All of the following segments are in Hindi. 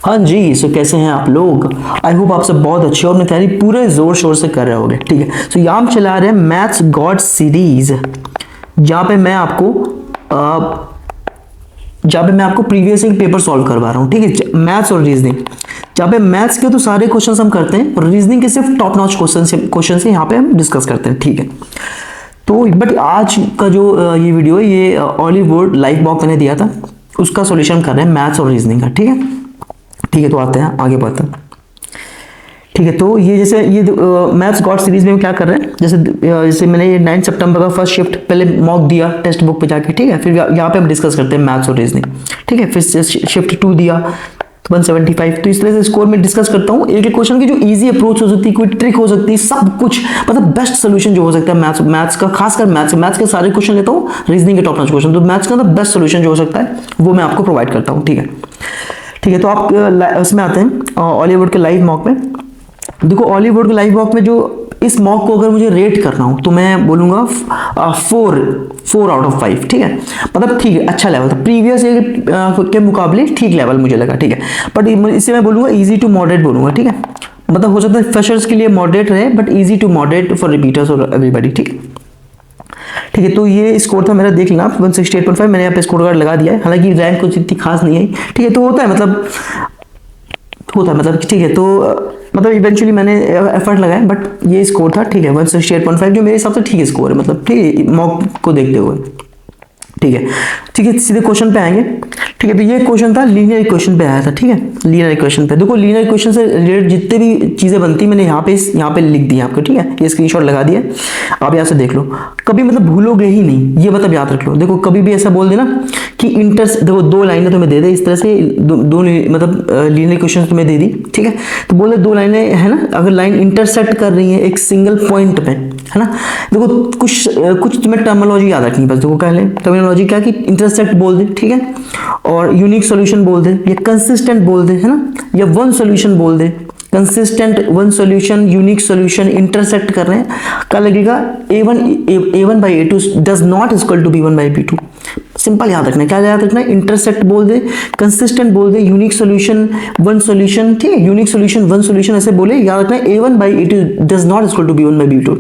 हाँ जी, सो कैसे हैं आप लोग। आई होप आप सब बहुत अच्छे हो, अपनी तैयारी पूरे जोर शोर से कर रहे होगे। ठीक है, सो यहाँ हम चला रहे हैं मैथ्स गॉड सीरीज, जहाँ पे मैं आपको प्रीवियस एक पेपर सॉल्व करवा रहा हूँ। ठीक है, मैथ्स और रीजनिंग, जहाँ पे मैथ्स के तो सारे क्वेश्चंस हम करते हैं और रीजनिंग के सिर्फ टॉप नॉच क्वेश्चन से यहाँ पे हम डिस्कस करते हैं। ठीक है, तो बट आज का जो ये वीडियो है, ये हॉलीवुड लाइफ बॉक्स मैंने दिया था, उसका सॉल्यूशन कर रहे हैं मैथ्स और रीजनिंग का। ठीक है, ठीक है, तो आते हैं आगे बढ़ते हैं। ठीक है, तो ये जैसे ये मैथ्स गॉड सीरीज में हम क्या कर रहे हैं, जैसे मैंने ये 9 सितंबर का फर्स्ट शिफ्ट पहले मॉक दिया टेक्स्ट बुक पे जाके। ठीक है, फिर यहाँ पे हम डिस्कस करते हैं मैथ्स और रीजनिंग। ठीक है, फिर शिफ्ट 2 दिया 175। तो इस तरह से स्कोर में डिस्कस करता हूँ एक एक क्वेश्चन की जो इजी अप्रोच हो सकती है, कोई ट्रिक हो सकती है, सब कुछ मतलब बेस्ट सोल्यूशन जो हो सकता है मैथ्स का, खासकर मैथ्स के सारे क्वेश्चन लेता हूँ, रीजनिंग के टॉप नॉच क्वेश्चन, तो मैथ्स का बेस्ट सोल्यूशन जो हो सकता है वो मैं आपको प्रोवाइड करता हूँ। ठीक है, ठीक है, तो आप उसमें आते हैं हॉलीवुड के लाइव मॉक में। देखो हॉलीवुड के लाइव मॉक में जो इस मॉक को अगर मुझे रेट करना हो तो मैं बोलूंगा 4 आउट ऑफ 5। ठीक है, मतलब ठीक है, अच्छा लेवल था, प्रीवियस के मुकाबले ठीक लेवल मुझे लगा। ठीक है, बट इससे मैं बोलूंगा इजी टू मॉडरेट बोलूंगा। ठीक है, मतलब हो सकता है फ्रेशर्स के लिए मॉडरेट रहे, but easy to moderate for repeaters और एवरीबॉडी। ठीक है, ठीक है, तो ये स्कोर था मेरा, देख लेना आप 168.5 मैंने यहाँ पे स्कोर कार्ड लगा दिया है। हालांकि रैंक कुछ इतनी खास नहीं आई। ठीक है, तो होता है मतलब ठीक है, तो मतलब इवेंचुअली मैंने एफर्ट लगाया, बट ये स्कोर था। ठीक है, 168.5 जो मेरे हिसाब से ठीक है स्कोर है, मतलब ठीक है मॉक को देखते हुए। ठीक है, ठीक है, सीधे क्वेश्चन पे आएंगे। ठीक है, तो ये क्वेश्चन था लीनियर इक्वेशन पे आया था। ठीक है, लीनियर इक्वेशन पे देखो, लीनियर इक्वेशन से रिलेटेड जितने भी चीजें बनती मैंने यहाँ पे लिख दी आपको। ठीक है, ये स्क्रीनशॉट लगा दिया, आप यहाँ से देख लो, कभी मतलब भूलोगे ही नहीं, ये मतलब याद रख लो। देखो कभी भी ऐसा बोल देना कि देखो 2 लाइनें तुम्हें दे दे इस तरह से, दो मतलब लीनियर इक्वेशन तुम्हें दे दी। ठीक है, तो बोल दे 2 लाइनें है ना, अगर लाइन इंटरसेक्ट कर रही है एक सिंगल पॉइंट पे, है ना। देखो कुछ तुम्हें टर्मिनोलॉजी याद रखनी, बस देखो पहले टर्मिनोलॉजी क्या कि इंटरसेक्ट बोल दे, ठीक है, और यूनिक सॉल्यूशन बोल दे, या कंसिस्टेंट बोल दे, है ना, या वन सॉल्यूशन बोल दे। Consistent, one solution, unique solution, intersect कर रहे हैं, क्या लगेगा a1 by a2 does not equal to b1 by b2। Simple याद रखना है, क्या याद रखना है, इंटरसेक्ट बोल दे, कंसिस्टेंट बोल दे, यूनिक सॉल्यूशन, वन सॉल्यूशन। ठीक है, यूनिक सॉल्यूशन, वन सॉल्यूशन ऐसे बोले, याद रखना है a1 by a2 does not equal to b1 by b2।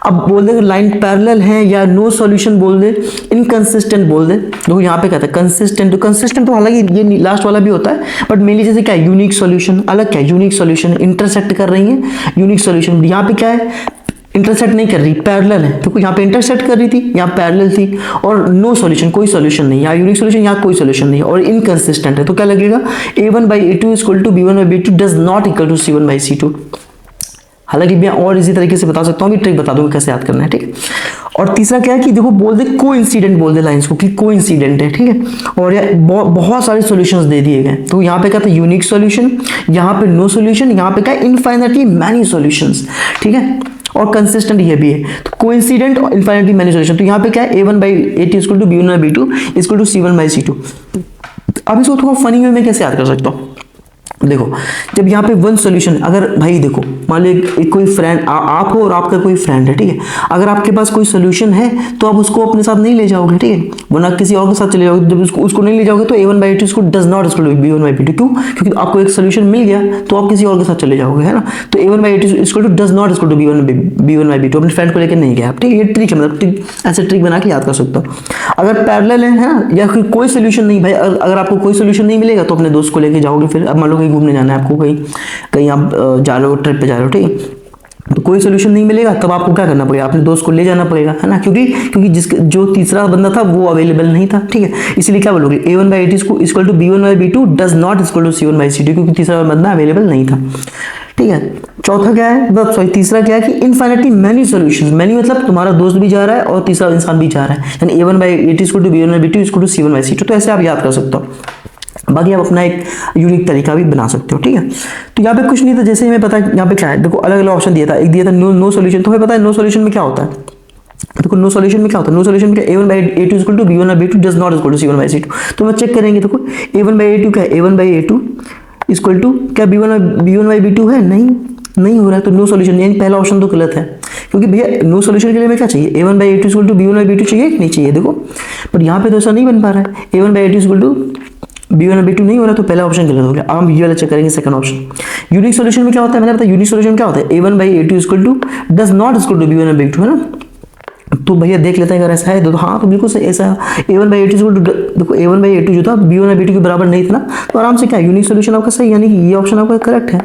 अब बोल दे लाइन पैरेलल है, या नो सॉल्यूशन बोल दे, इनकंसिस्टेंट बोल दे। देखो यहाँ पे कहता है कंसिस्टेंट, तो हालांकि ये लास्ट वाला भी होता है, बट मेनली जैसे क्या है यूनिक सॉल्यूशन, अलग क्या है यूनिक सॉल्यूशन, इंटरसेक्ट कर रही है यूनिक सॉल्यूशन। यहाँ पे क्या है, इंटरसेक्ट नहीं कर रही, पैरेलल है। देखो यहाँ पे इंटरसेक्ट कर रही थी, यहाँ पैरेलल थी, और नो सॉल्यूशन, कोई सॉल्यूशन नहीं, यहाँ यूनिक सॉल्यूशन, यहाँ कोई सॉल्यूशन नहीं, और इनकंसिस्टेंट है। तो क्या लगेगा, a1 by a2 equal to b1 by b2 does not equal to c1 by c2। हालांकि मैं और इसी तरीके से बता सकता हूँ, ट्रिक बता दूंगा कैसे याद करना है। ठीक है, और तीसरा क्या है कि देखो बोल दे कोइंसिडेंट बोल दे लाइंस को कि कोइंसिडेंट है। ठीक है, और यार बहुत सारे सॉल्यूशंस दे दिए गए, तो यहाँ पे क्या था यूनिक सॉल्यूशन, यहाँ पे नो सॉल्यूशन, यहाँ पे क्या है इनफाइनाइटली मैनी सॉल्यूशंस। ठीक है, और कंसिस्टेंट ये भी है, तो कोइंसिडेंट और इनफाइनाइटली मैनी सॉल्यूशन। तो यहाँ पे क्या है a1 by a2 equal to b1 by b2 equal to c1 by c2। अब इसको थोड़ा फनी वे में कैसे याद कर सकता हूँ, देखो जब यहाँ पे वन सॉल्यूशन, अगर भाई देखो मान लो कोई फ्रेंड आप हो और आपका कोई फ्रेंड है। ठीक है, अगर आपके पास कोई सॉल्यूशन है तो आप उसको अपने साथ नहीं ले जाओगे। ठीक है, वरना किसी और के साथ चले जाओगे। जब उसको नहीं ले जाओगे तो a1 by a2 इसको does not equal to b1 by b2। क्यों, क्योंकि आपको एक सॉल्यूशन मिल गया तो आप किसी और के साथ चले जाओगे, है ना। तो a1 by a2 equal to does not equal to b1 by b2, अपने फ्रेंड को लेकर नहीं गया आप। ठीक है, ये ट्रिक है, मतलब ऐसे ट्रिक बना के याद कर सकता हूँ। अगर पैरेलल है ना, या कोई सोल्यूशन नहीं, भाई अगर आपको कोई सोल्यूशन नहीं मिलेगा तो अपने दोस्त को लेके जाओगे। फिर अब मान लो कहीं घूमने जाना है आपको, कहीं आप जा रहे हो, ट्रिप पे जा रहे हो। ठीक है, तो कोई सोल्यूशन नहीं मिलेगा, तब आपको क्या करना पड़ेगा, अपने दोस्त को ले जाना पड़ेगा, है ना, क्योंकि जो तीसरा बंदा था वो अवेलेबल नहीं था। ठीक है, इसलिए क्या बोलोगे a1 by a2 equal to b1 by b2 does not equal to c1 by c2, क्योंकि तीसरा बंदा अवेलेबल नहीं था। ठीक है, चौथा क्या है, तीसरा क्या है कि इनफाइनाइटली मैनी सॉल्यूशंस। मैनी मतलब तुम्हारा दोस्त भी जा रहा है और तीसरा इंसान भी जा रहा है, यानी a1 by a2 equal to b1 by b2 equal to c1 by c2। तो ऐसे आप याद कर सकते हो, बाकी आप अपना एक यूनिक तरीका भी बना सकते हो। ठीक है, तो यहाँ पे कुछ नहीं था, जैसे हमें पता है यहाँ पे क्या है, देखो अलग अलग ऑप्शन दिया था, एक दिया था नो सॉल्यूशन। तो हमें पता है नो सॉल्यूशन में क्या होता है, देखो नो सॉल्यूशन में क्या होता है, नो सॉल्यूशन में a1 by a2 equal to b1 by b2 does not equal to c1 by c2। तो हम चेक करेंगे, देखो a1 by a2 क्या है, a1 by a2 equal to क्या b1 by b2 है, नहीं हो रहा है, तो नो सॉल्यूशन, यानी पहला ऑप्शन तो गलत है। क्योंकि भैया नो सॉल्यूशन के लिए हमें क्या चाहिए, a1 by a2 equal to b1 by b2 चाहिए कि नहीं चाहिए, देखो, पर यहाँ पे तो ऐसा नहीं बन पा रहा है। a1 by a2 equal to B1 और B2 नहीं हो रहा तो पहला ऑप्शन गलत हो गया। अब हम ये वाला चेक करेंगे सेकंड ऑप्शन। यूनिक सॉल्यूशन में क्या होता है, मैंने बताया यूनिक सॉल्यूशन क्या होता है, A1 by A2 equal to does not equal to B1 और B2, है ना। तो भैया देख लेते हैं अगर ऐसा है तो हाँ तो बिल्कुल सही ऐसा A1 by A2 equal to, देखो A1 by A2 जो था B1 और B2 के बराबर नहीं था ना, तो आराम से क्या यूनिक सॉल्यूशन आपका सही, यानी कि ये ऑप्शन आपका करेक्ट है।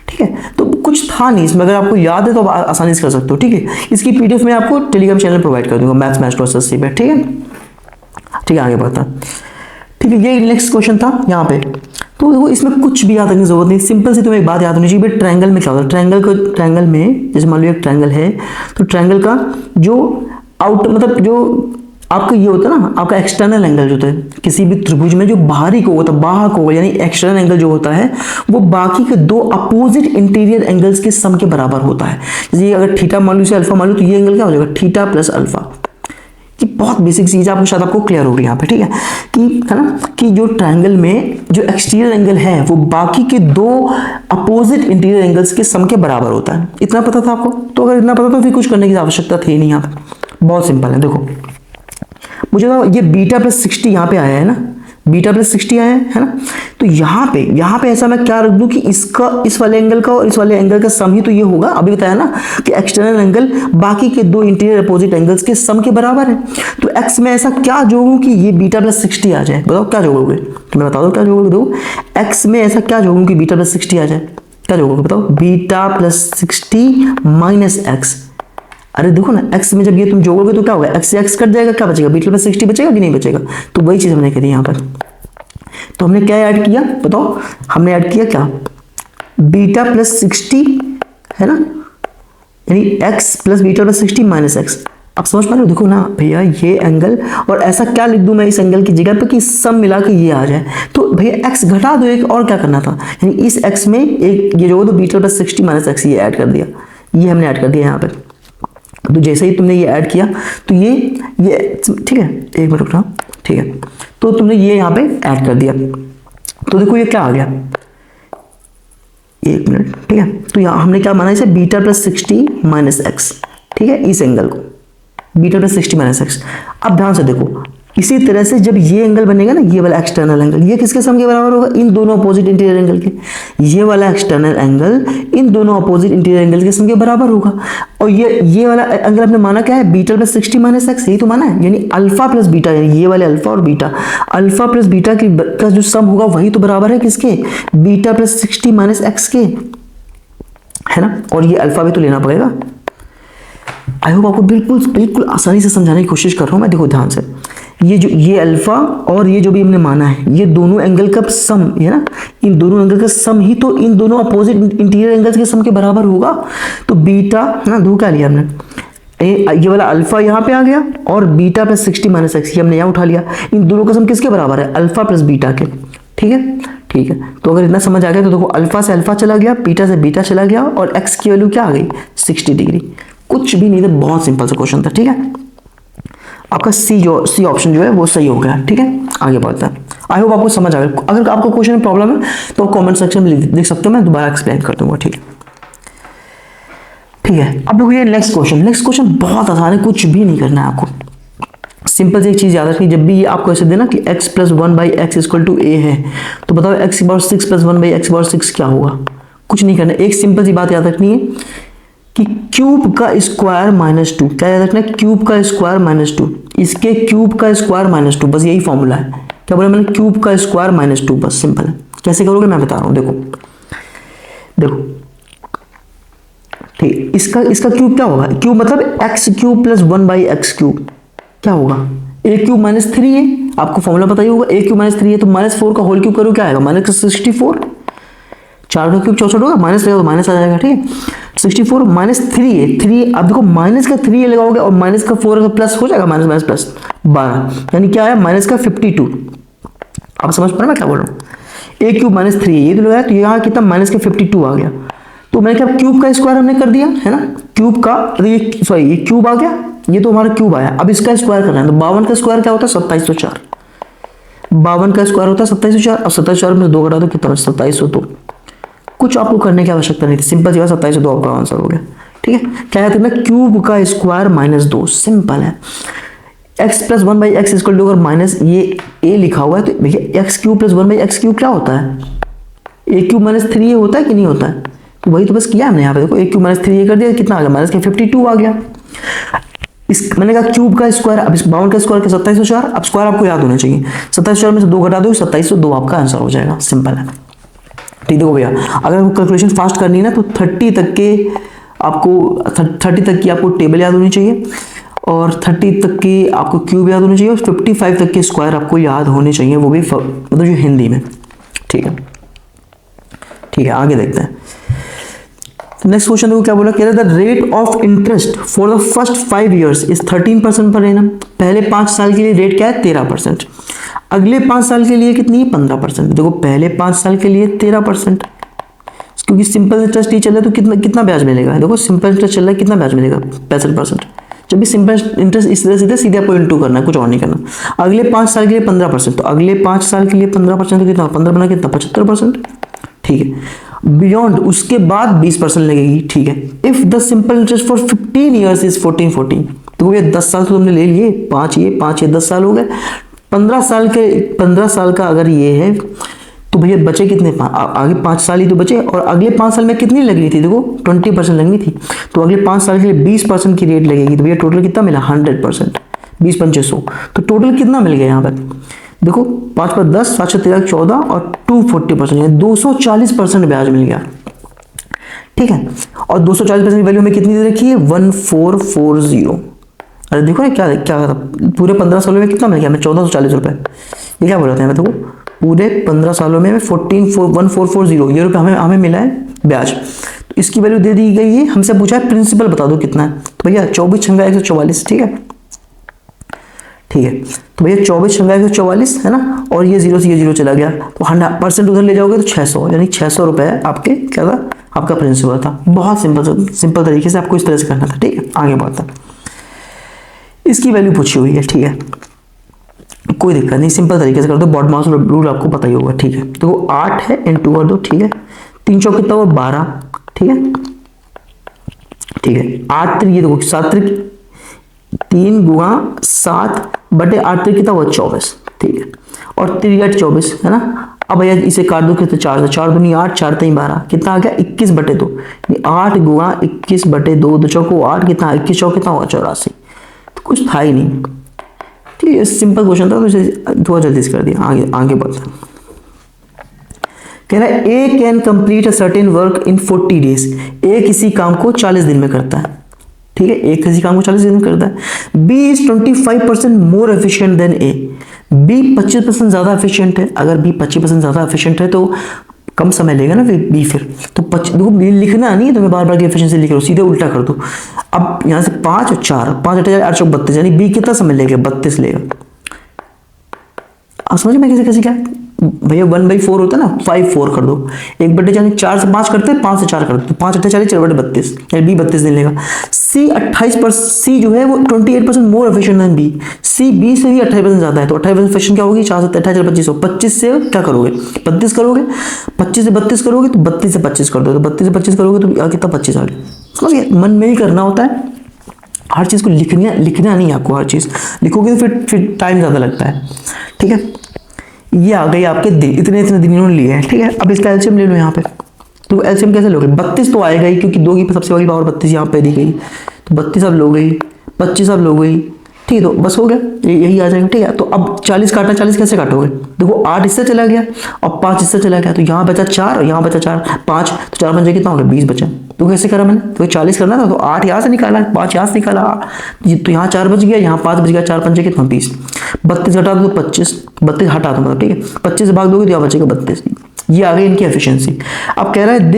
ठीक है, तो कुछ था नहीं इसमें, अगर आपको याद है तो आप आसानी से कर सकते हो। ठीक है, इसकी PDF मैं आपको टेलीग्राम चैनल प्रोवाइड कर दूंगा, मैथ्स मास्टर SSC पे। ठीक है, ठीक है, आगे बढ़ता। ठीक है, ये नेक्स्ट क्वेश्चन था यहाँ पे। तो देखो इसमें कुछ भी याद रखने की जरूरत नहीं, सिंपल सी तुम्हें एक बात याद होनी चाहिए, ट्रायंगल में क्या होता है, ट्रायंगल में जैसे मान लो एक ट्रायंगल है, तो ट्रायंगल का जो आउट मतलब जो आपका ये होता है ना, आपका एक्सटर्नल एंगल जो होता है किसी भी त्रिभुज में, जो बाहरी को होता है, बाहर को यानी एक्सटर्नल एंगल जो होता है वो बाकी के दो अपोजिट इंटीरियर एंगल्स के सम के बराबर होता है। जैसे अगर थीटा मान लो, इसे अल्फा मान लो, तो ये एंगल क्या हो जाएगा, थीटा प्लस अल्फा। कि बहुत बेसिक चीज आपको शायद आपको क्लियर होगी यहाँ पे। ठीक है, कि है ना, कि जो ट्रायंगल में जो एक्सटीरियर एंगल है वो बाकी के दो अपोजिट इंटीरियर एंगल्स के सम के बराबर होता है। इतना पता था आपको? तो अगर इतना पता तो फिर कुछ करने की आवश्यकता थी नहीं, यहाँ पे बहुत सिंपल है। देखो मुझे तो ये बीटा प्लस 60 यहाँ पे आया है ना, बीटा प्लस 60 आया है ना, तो यहाँ पे ऐसा मैं क्या रख दूं कि इसका इस वाले एंगल का और इस वाले एंगल का सम ही तो ये होगा। अभी बताया ना कि एक्सटर्नल एंगल बाकी के दो इंटीरियर अपोजिट एंगल्स के सम के बराबर है। तो एक्स में ऐसा क्या जोड़ूं कि ये बीटा प्लस 60 आ जाए, बताओ क्या जोड़ोगे, तो मैं बता दो क्या जोड़ोगे। देखो एक्स में ऐसा क्या जोड़ूं कि बीटा प्लस 60 आ जाए, क्या जोड़ोगे बताओ, बीटा प्लस 60 माइनस एक्स। अरे देखो ना, x में जब ये तुम जोड़ोगे तो क्या होगा, x से x कट जाएगा, क्या बचेगा, बीटा प्लस 60 बचेगा कि नहीं बचेगा। तो वही चीज हमने करी यहाँ पर। तो हमने क्या ऐड किया बताओ, हमने ऐड किया क्या, बीटा प्लस 60 है ना, यानी x plus beta plus 60 minus x. अब समझ पा रहे हो, देखो ना भैया ये एंगल, और ऐसा क्या लिख दूं मैं इस एंगल की जगह पे कि सब मिला के ये आ जाए। तो भैया x घटा दो एक, और क्या करना था, यानी इस x में एक ये जो दो बीटा प्लस 60 माइनस एक्स ये ऐड कर दिया, ये हमने ऐड कर दिया यहाँ पे। तो जैसे ही तुमने ये ऐड किया तो ये ठीक है, एक मिनट रुकना, ठीक है, तो तुमने ये यहाँ पे ऐड कर दिया, तो देखो ये क्या आ गया, एक मिनट, ठीक है। तो यहाँ हमने क्या माना इसे, बीटा प्लस 60 माइनस एक्स। ठीक है, इस एंगल को बीटा प्लस 60 माइनस एक्स। अब ध्यान से देखो, इसी तरह से जब ये एंगल बनेगा ना, ये वाला एक्सटर्नल एंगल, ये किसके सम के बराबर होगा, इन दोनों अपोजिट इंटीरियर एंगल के। ये वाला एक्सटर्नल एंगल इन दोनों अपोजिट इंटीरियर एंगल के सम के बराबर होगा। और ये वाला एंगल हमने माना क्या है, बीटा प्लस 60 माइनस एक्स, यही तो माना है, यानी अल्फा प्लस बीटा, यानी ये वाले अल्फा और बीटा, अल्फा प्लस बीटा का जो सम होगा वही तो बराबर है किसके, बीटा प्लस 60 माइनस एक्स के, है ना। और ये अल्फा भी तो लेना पड़ेगा। आई होप आपको बिल्कुल आसानी से समझाने की कोशिश कर रहा हूं मैं। देखो ध्यान से, ये अल्फा और ये जो भी हमने माना है, ये दोनों एंगल का सम है ना, इन दोनों एंगल का सम ही तो इन दोनों अपोजिट इंटीरियर एंगल्स के सम के बराबर होगा। तो बीटा है ना, दो क्या लिया हमने, ये वाला अल्फा यहाँ पे आ गया, और बीटा प्लस 60 माइनस एक्स ये हमने यहाँ उठा लिया। इन दोनों का सम किसके बराबर है, अल्फा प्लस बीटा के। ठीक है, ठीक है। तो अगर इतना समझ आ गया तो देखो, अल्फा से अल्फा चला गया, बीटा से बीटा चला गया, और एक्स की वैल्यू क्या आ गई, 60 डिग्री। कुछ भी नहीं था, बहुत सिंपल सा क्वेश्चन था। ठीक है, आपका सी ऑप्शन जो है वो सही हो गया। ठीक है, आगे बढ़ता है। आई होप आपको समझ आ गया। अगर आपको क्वेश्चन में प्रॉब्लम है तो कमेंट सेक्शन में लिख सकते हो, मैं दोबारा एक्सप्लेन कर दूंगा। ठीक है, ठीक है। अब देखो ये नेक्स्ट क्वेश्चन बहुत आसान है, कुछ भी नहीं करना है आपको। सिंपल से एक चीज याद रखनी, जब भी ये आपको ऐसे देना कि x plus 1 by x equal to a है, तो बताओ x की power 6 plus 1 by x power 6 क्या होगा। कुछ नहीं करना, एक सिंपल सी बात याद रखनी है कि क्यूब का स्क्वायर माइनस 2, क्या याद रखना है, क्यूब का स्क्वायर माइनस 2, इसके क्यूब का स्क्वायर माइनस 2, बस यही फॉर्मूला है। क्या बोला मैंने, क्यूब का स्क्वायर माइनस 2, बस सिंपल है। कैसे करोगे मैं बता रहा हूं, देखो ठीक, इसका क्यूब क्या होगा, क्यूब मतलब x cube plus 1 by X cube क्या होगा, ए क्यूब माइनस 3 है, आपको फॉर्मूला पता ही होगा, ए क्यूब माइनस 3 है, तो माइनस 4 का होल क्यूब करो क्या आएगा, माइनस 64, 4 का क्यूब 64 होगा, माइनस लगेगा तो माइनस आ जाएगा। ठीक है, 64 माइनस 3 है, 3 अब देखो माइनस का 3 लगाओगे और माइनस का 4 प्लस हो जाएगा, माइनस माइनस प्लस 12, यानी क्या है माइनस का 52। आप समझ पा रहे मैं क्या बोल रहा हूँ, ए क्यूब माइनस 3 ये तो लगाया, तो यहाँ कितना माइनस का 52 आ गया। तो मैंने क्या क्यूब का स्क्वायर हमने कर दिया है ना, क्यूब का, सॉरी ये क्यूब आ गया, ये तो हमारा क्यूब आया, अब इसका स्क्वायर करना है। तो 52 का स्क्वायर क्या होता है, 2704, 52 का स्क्वायर होता है 2704, अब 2704 में 2 घटा दो कितना, 2702। कुछ आपको करने की आवश्यकता नहीं थी, सिंपल सी बात, 2702 आपका आंसर हो गया। ठीक है, क्या कहते हैं, क्यूब का स्क्वायर माइनस 2, सिंपल है। X plus one by x equal to अगर माइनस ये ए लिखा हुआ है तो भैया X cube plus one by X cube क्या होता है, A cube minus three A होता है कि नहीं होता है, तो वही तो बस किया हमने यहाँ पे, देखो ए क्यूब माइनस थ्री ए कर दिया, कितना आ गया माइनस के 52 आ गया। इस मैंने कहा क्यूब का स्क्वायर, अब इस बाउंड का स्क्वायर का 2704, अब स्क्वायर आपको याद होना चाहिए, 2704 में से 2 घटा दो 2702 आपका आंसर हो जाएगा, सिंपल है। ठीक देखो भैया, अगर आपको कैलकुलेशन फास्ट करनी है ना तो 30 तक की आपको टेबल याद होनी चाहिए, और 30 तक की आपको क्यूब याद होनी चाहिए, और 55 तक के स्क्वायर आपको याद होने चाहिए, वो भी मतलब जो हिंदी में। ठीक है, ठीक है, आगे देखते हैं। नेक्स्ट क्वेश्चन देखो क्या बोला, कह रहा था rate of interest for the first 5 years is 13% per annum. पहले 5 साल के लिए रेट क्या है 13%, अगले 5 साल के लिए कितनी है 15%। देखो पहले 5 साल के लिए 13%, क्योंकि सिंपल इंटरेस्ट ही चल रहा है तो कितना ब्याज मिलेगा, देखो सिंपल इंटरेस्ट चल रहा है कितना ब्याज मिलेगा 65%। जब भी सिंपल इंटरेस्ट इस तरह से सीधे आपको इंटू करना है, कुछ और नहीं करना। अगले 5 साल के लिए 15%, तो अगले 5 साल के लिए 15% तो कितना 15 बना कितना 75%। ठीक है, बियॉन्ड उसके बाद 20% लगेगी। ठीक है, if the simple interest for 15 years is 14, तो ये 10 साल तो तुमने ले लिए, 5 ये 10 साल हो गए। 15 साल का अगर ये है तो भैया बचे कितने, आगे 5 साल ही तो बचे, और अगले 5 साल में कितनी लगनी थी, देखो 20% लगनी थी, तो अगले 5 साल के लिए 20% की रेट लगेगी, तो भैया टोटल कितना मिला 100%, 20 पंचे 100, तो टोटल कितना मिल गया यहाँ पर, देखो 5 पर 10, 7 13 14 और 240%, यानी 240% ब्याज मिल गया। ठीक है, और 240% की वैल्यू हमें कितनी दे रखी है 1440। अरे देखो ना क्या क्या पूरे 15 सालों में कितना मिल गया हमें 1440 रुपए। ये क्या बोल रहे हैं, देखो पूरे 15 सालों में 1440 ये रुपये हमें मिला है ब्याज। तो इसकी वैल्यू दे दी गई है, हमसे पूछा है प्रिंसिपल बता दो कितना है, तो भैया 24 छंगा 144। ठीक है, ठीक है, तो भैया 24 छंगा 144 है ना, और ये 0 से ये 0 चला गया, तो 100% उधर ले जाओगे तो 600, यानी 600 रुपए आपके क्या था आपका प्रिंसिपल था। बहुत सिंपल तरीके से आपको इस तरह से करना था। ठीक है, आगे बढ़ता है, इसकी वैल्यू पूछी हुई है। ठीक है, कोई दिक्कत नहीं, सिंपल तरीके से कर दो, बॉड मास रूल आपको पता ही होगा। ठीक है, तो वो 8 है इंटू कर दो। ठीक है, 3 चौक कितना हुआ 12। ठीक है, ठीक है, 8 ये देखो 7 3 गुणा 7 बटे 8 कितना हुआ 24। ठीक है, और 3 8 24 है ना। अब भैया इसे काट दो कितने 4 से, 4 दूनी 8 4 3 12 कितना आ गया 21 बटे 2, 8 गुणा 21 बटे 2, 2 चौको 8 कितना 21 चौक कितना हुआ 84। तो कुछ था ही नहीं। ठीक है, सिंपल क्वेश्चन था तो इसे थोड़ा जल्दी से कर दिया। आगे बढ़ते हैं, कह रहा है A can complete a certain work in 40 days। A किसी काम को 40 दिन में करता है। ठीक है, ए किसी काम को 40 दिन में करता है। B is 25% more efficient than A. B 25% ज्यादा एफिशिएंट है। अगर बी 25% ज्यादा एफिशिएंट है तो कम समय लेगा ना बी, फिर तो देखो लिखना नहीं है तो मैं बार बार की एफिशिएंसी लिख रहा हूँ, सीधे उल्टा कर दो। अब यहाँ से 5 और 4 5 8 8 चौक 32, यानी बी कितना समय लेगा 32 लेगा। आप समझ में कैसे क्या भैया 1/4 होता है ना, 5 4 कर दो, 1 बटे यानी 4 से 5 करते हैं, 5 से 4 करते हैं, 5 8 40 4 बटे 32, यानी बी 32 दिन लेगा। सी 28%, सी जो है वो 28% more efficient than B. C B से भी 28% ज्यादा है, तो 28% एफिशिएंट क्या होगी 4 से 28 25 हो, 25 से क्या करोगे 32 करोगे, 25 से 32 करोगे तो 32 से 25 कर दो, तो 32 से 25 करोगे तो कितना 25 आ गया। समझ गए, मन में ही करना होता है, हर चीज को लिखना नहीं, आपको हर चीज लिखोगे तो फिर टाइम ज्यादा लगता है। ठीक है, ये आ गई आपके दिन, इतने दिन इन्होंने लिए हैं। ठीक है, अब इसका एलसीएम ले लो यहाँ पे, तो एलसीएम कैसे लोगे 32 तो आएगा ही, क्योंकि 2 की सबसे बड़ी पावर 32 यहाँ पे दी गई, तो 32 अब लो गई, 25 अब लो गई। ठीक है, तो बस हो गया, यही आ जाएगा। ठीक है, तो अब 40 काटना, 40 कैसे काटोगे, देखो 8 इससे चला गया और 5 इससे चला गया, तो यहाँ बचा 4 और यहाँ बचा 4 5, तो 4 पंजे कितना हो गया 20 बचा। तो कैसे करा मैंने, तो 40 करना था तो 8 यहाँ से निकाला, 5 यहाँ से निकाला, तो यहाँ 4 बच गया, यहाँ 5 बच गया, 4 पंजे कितना 20, 32 घटा दो 25, 32 हटा दो मतलब। ठीक है, 25 से भाग दोगे तो यहाँ बचेगा 32। ये आ गई इनकी एफिशिएंसी। अब कह रहा है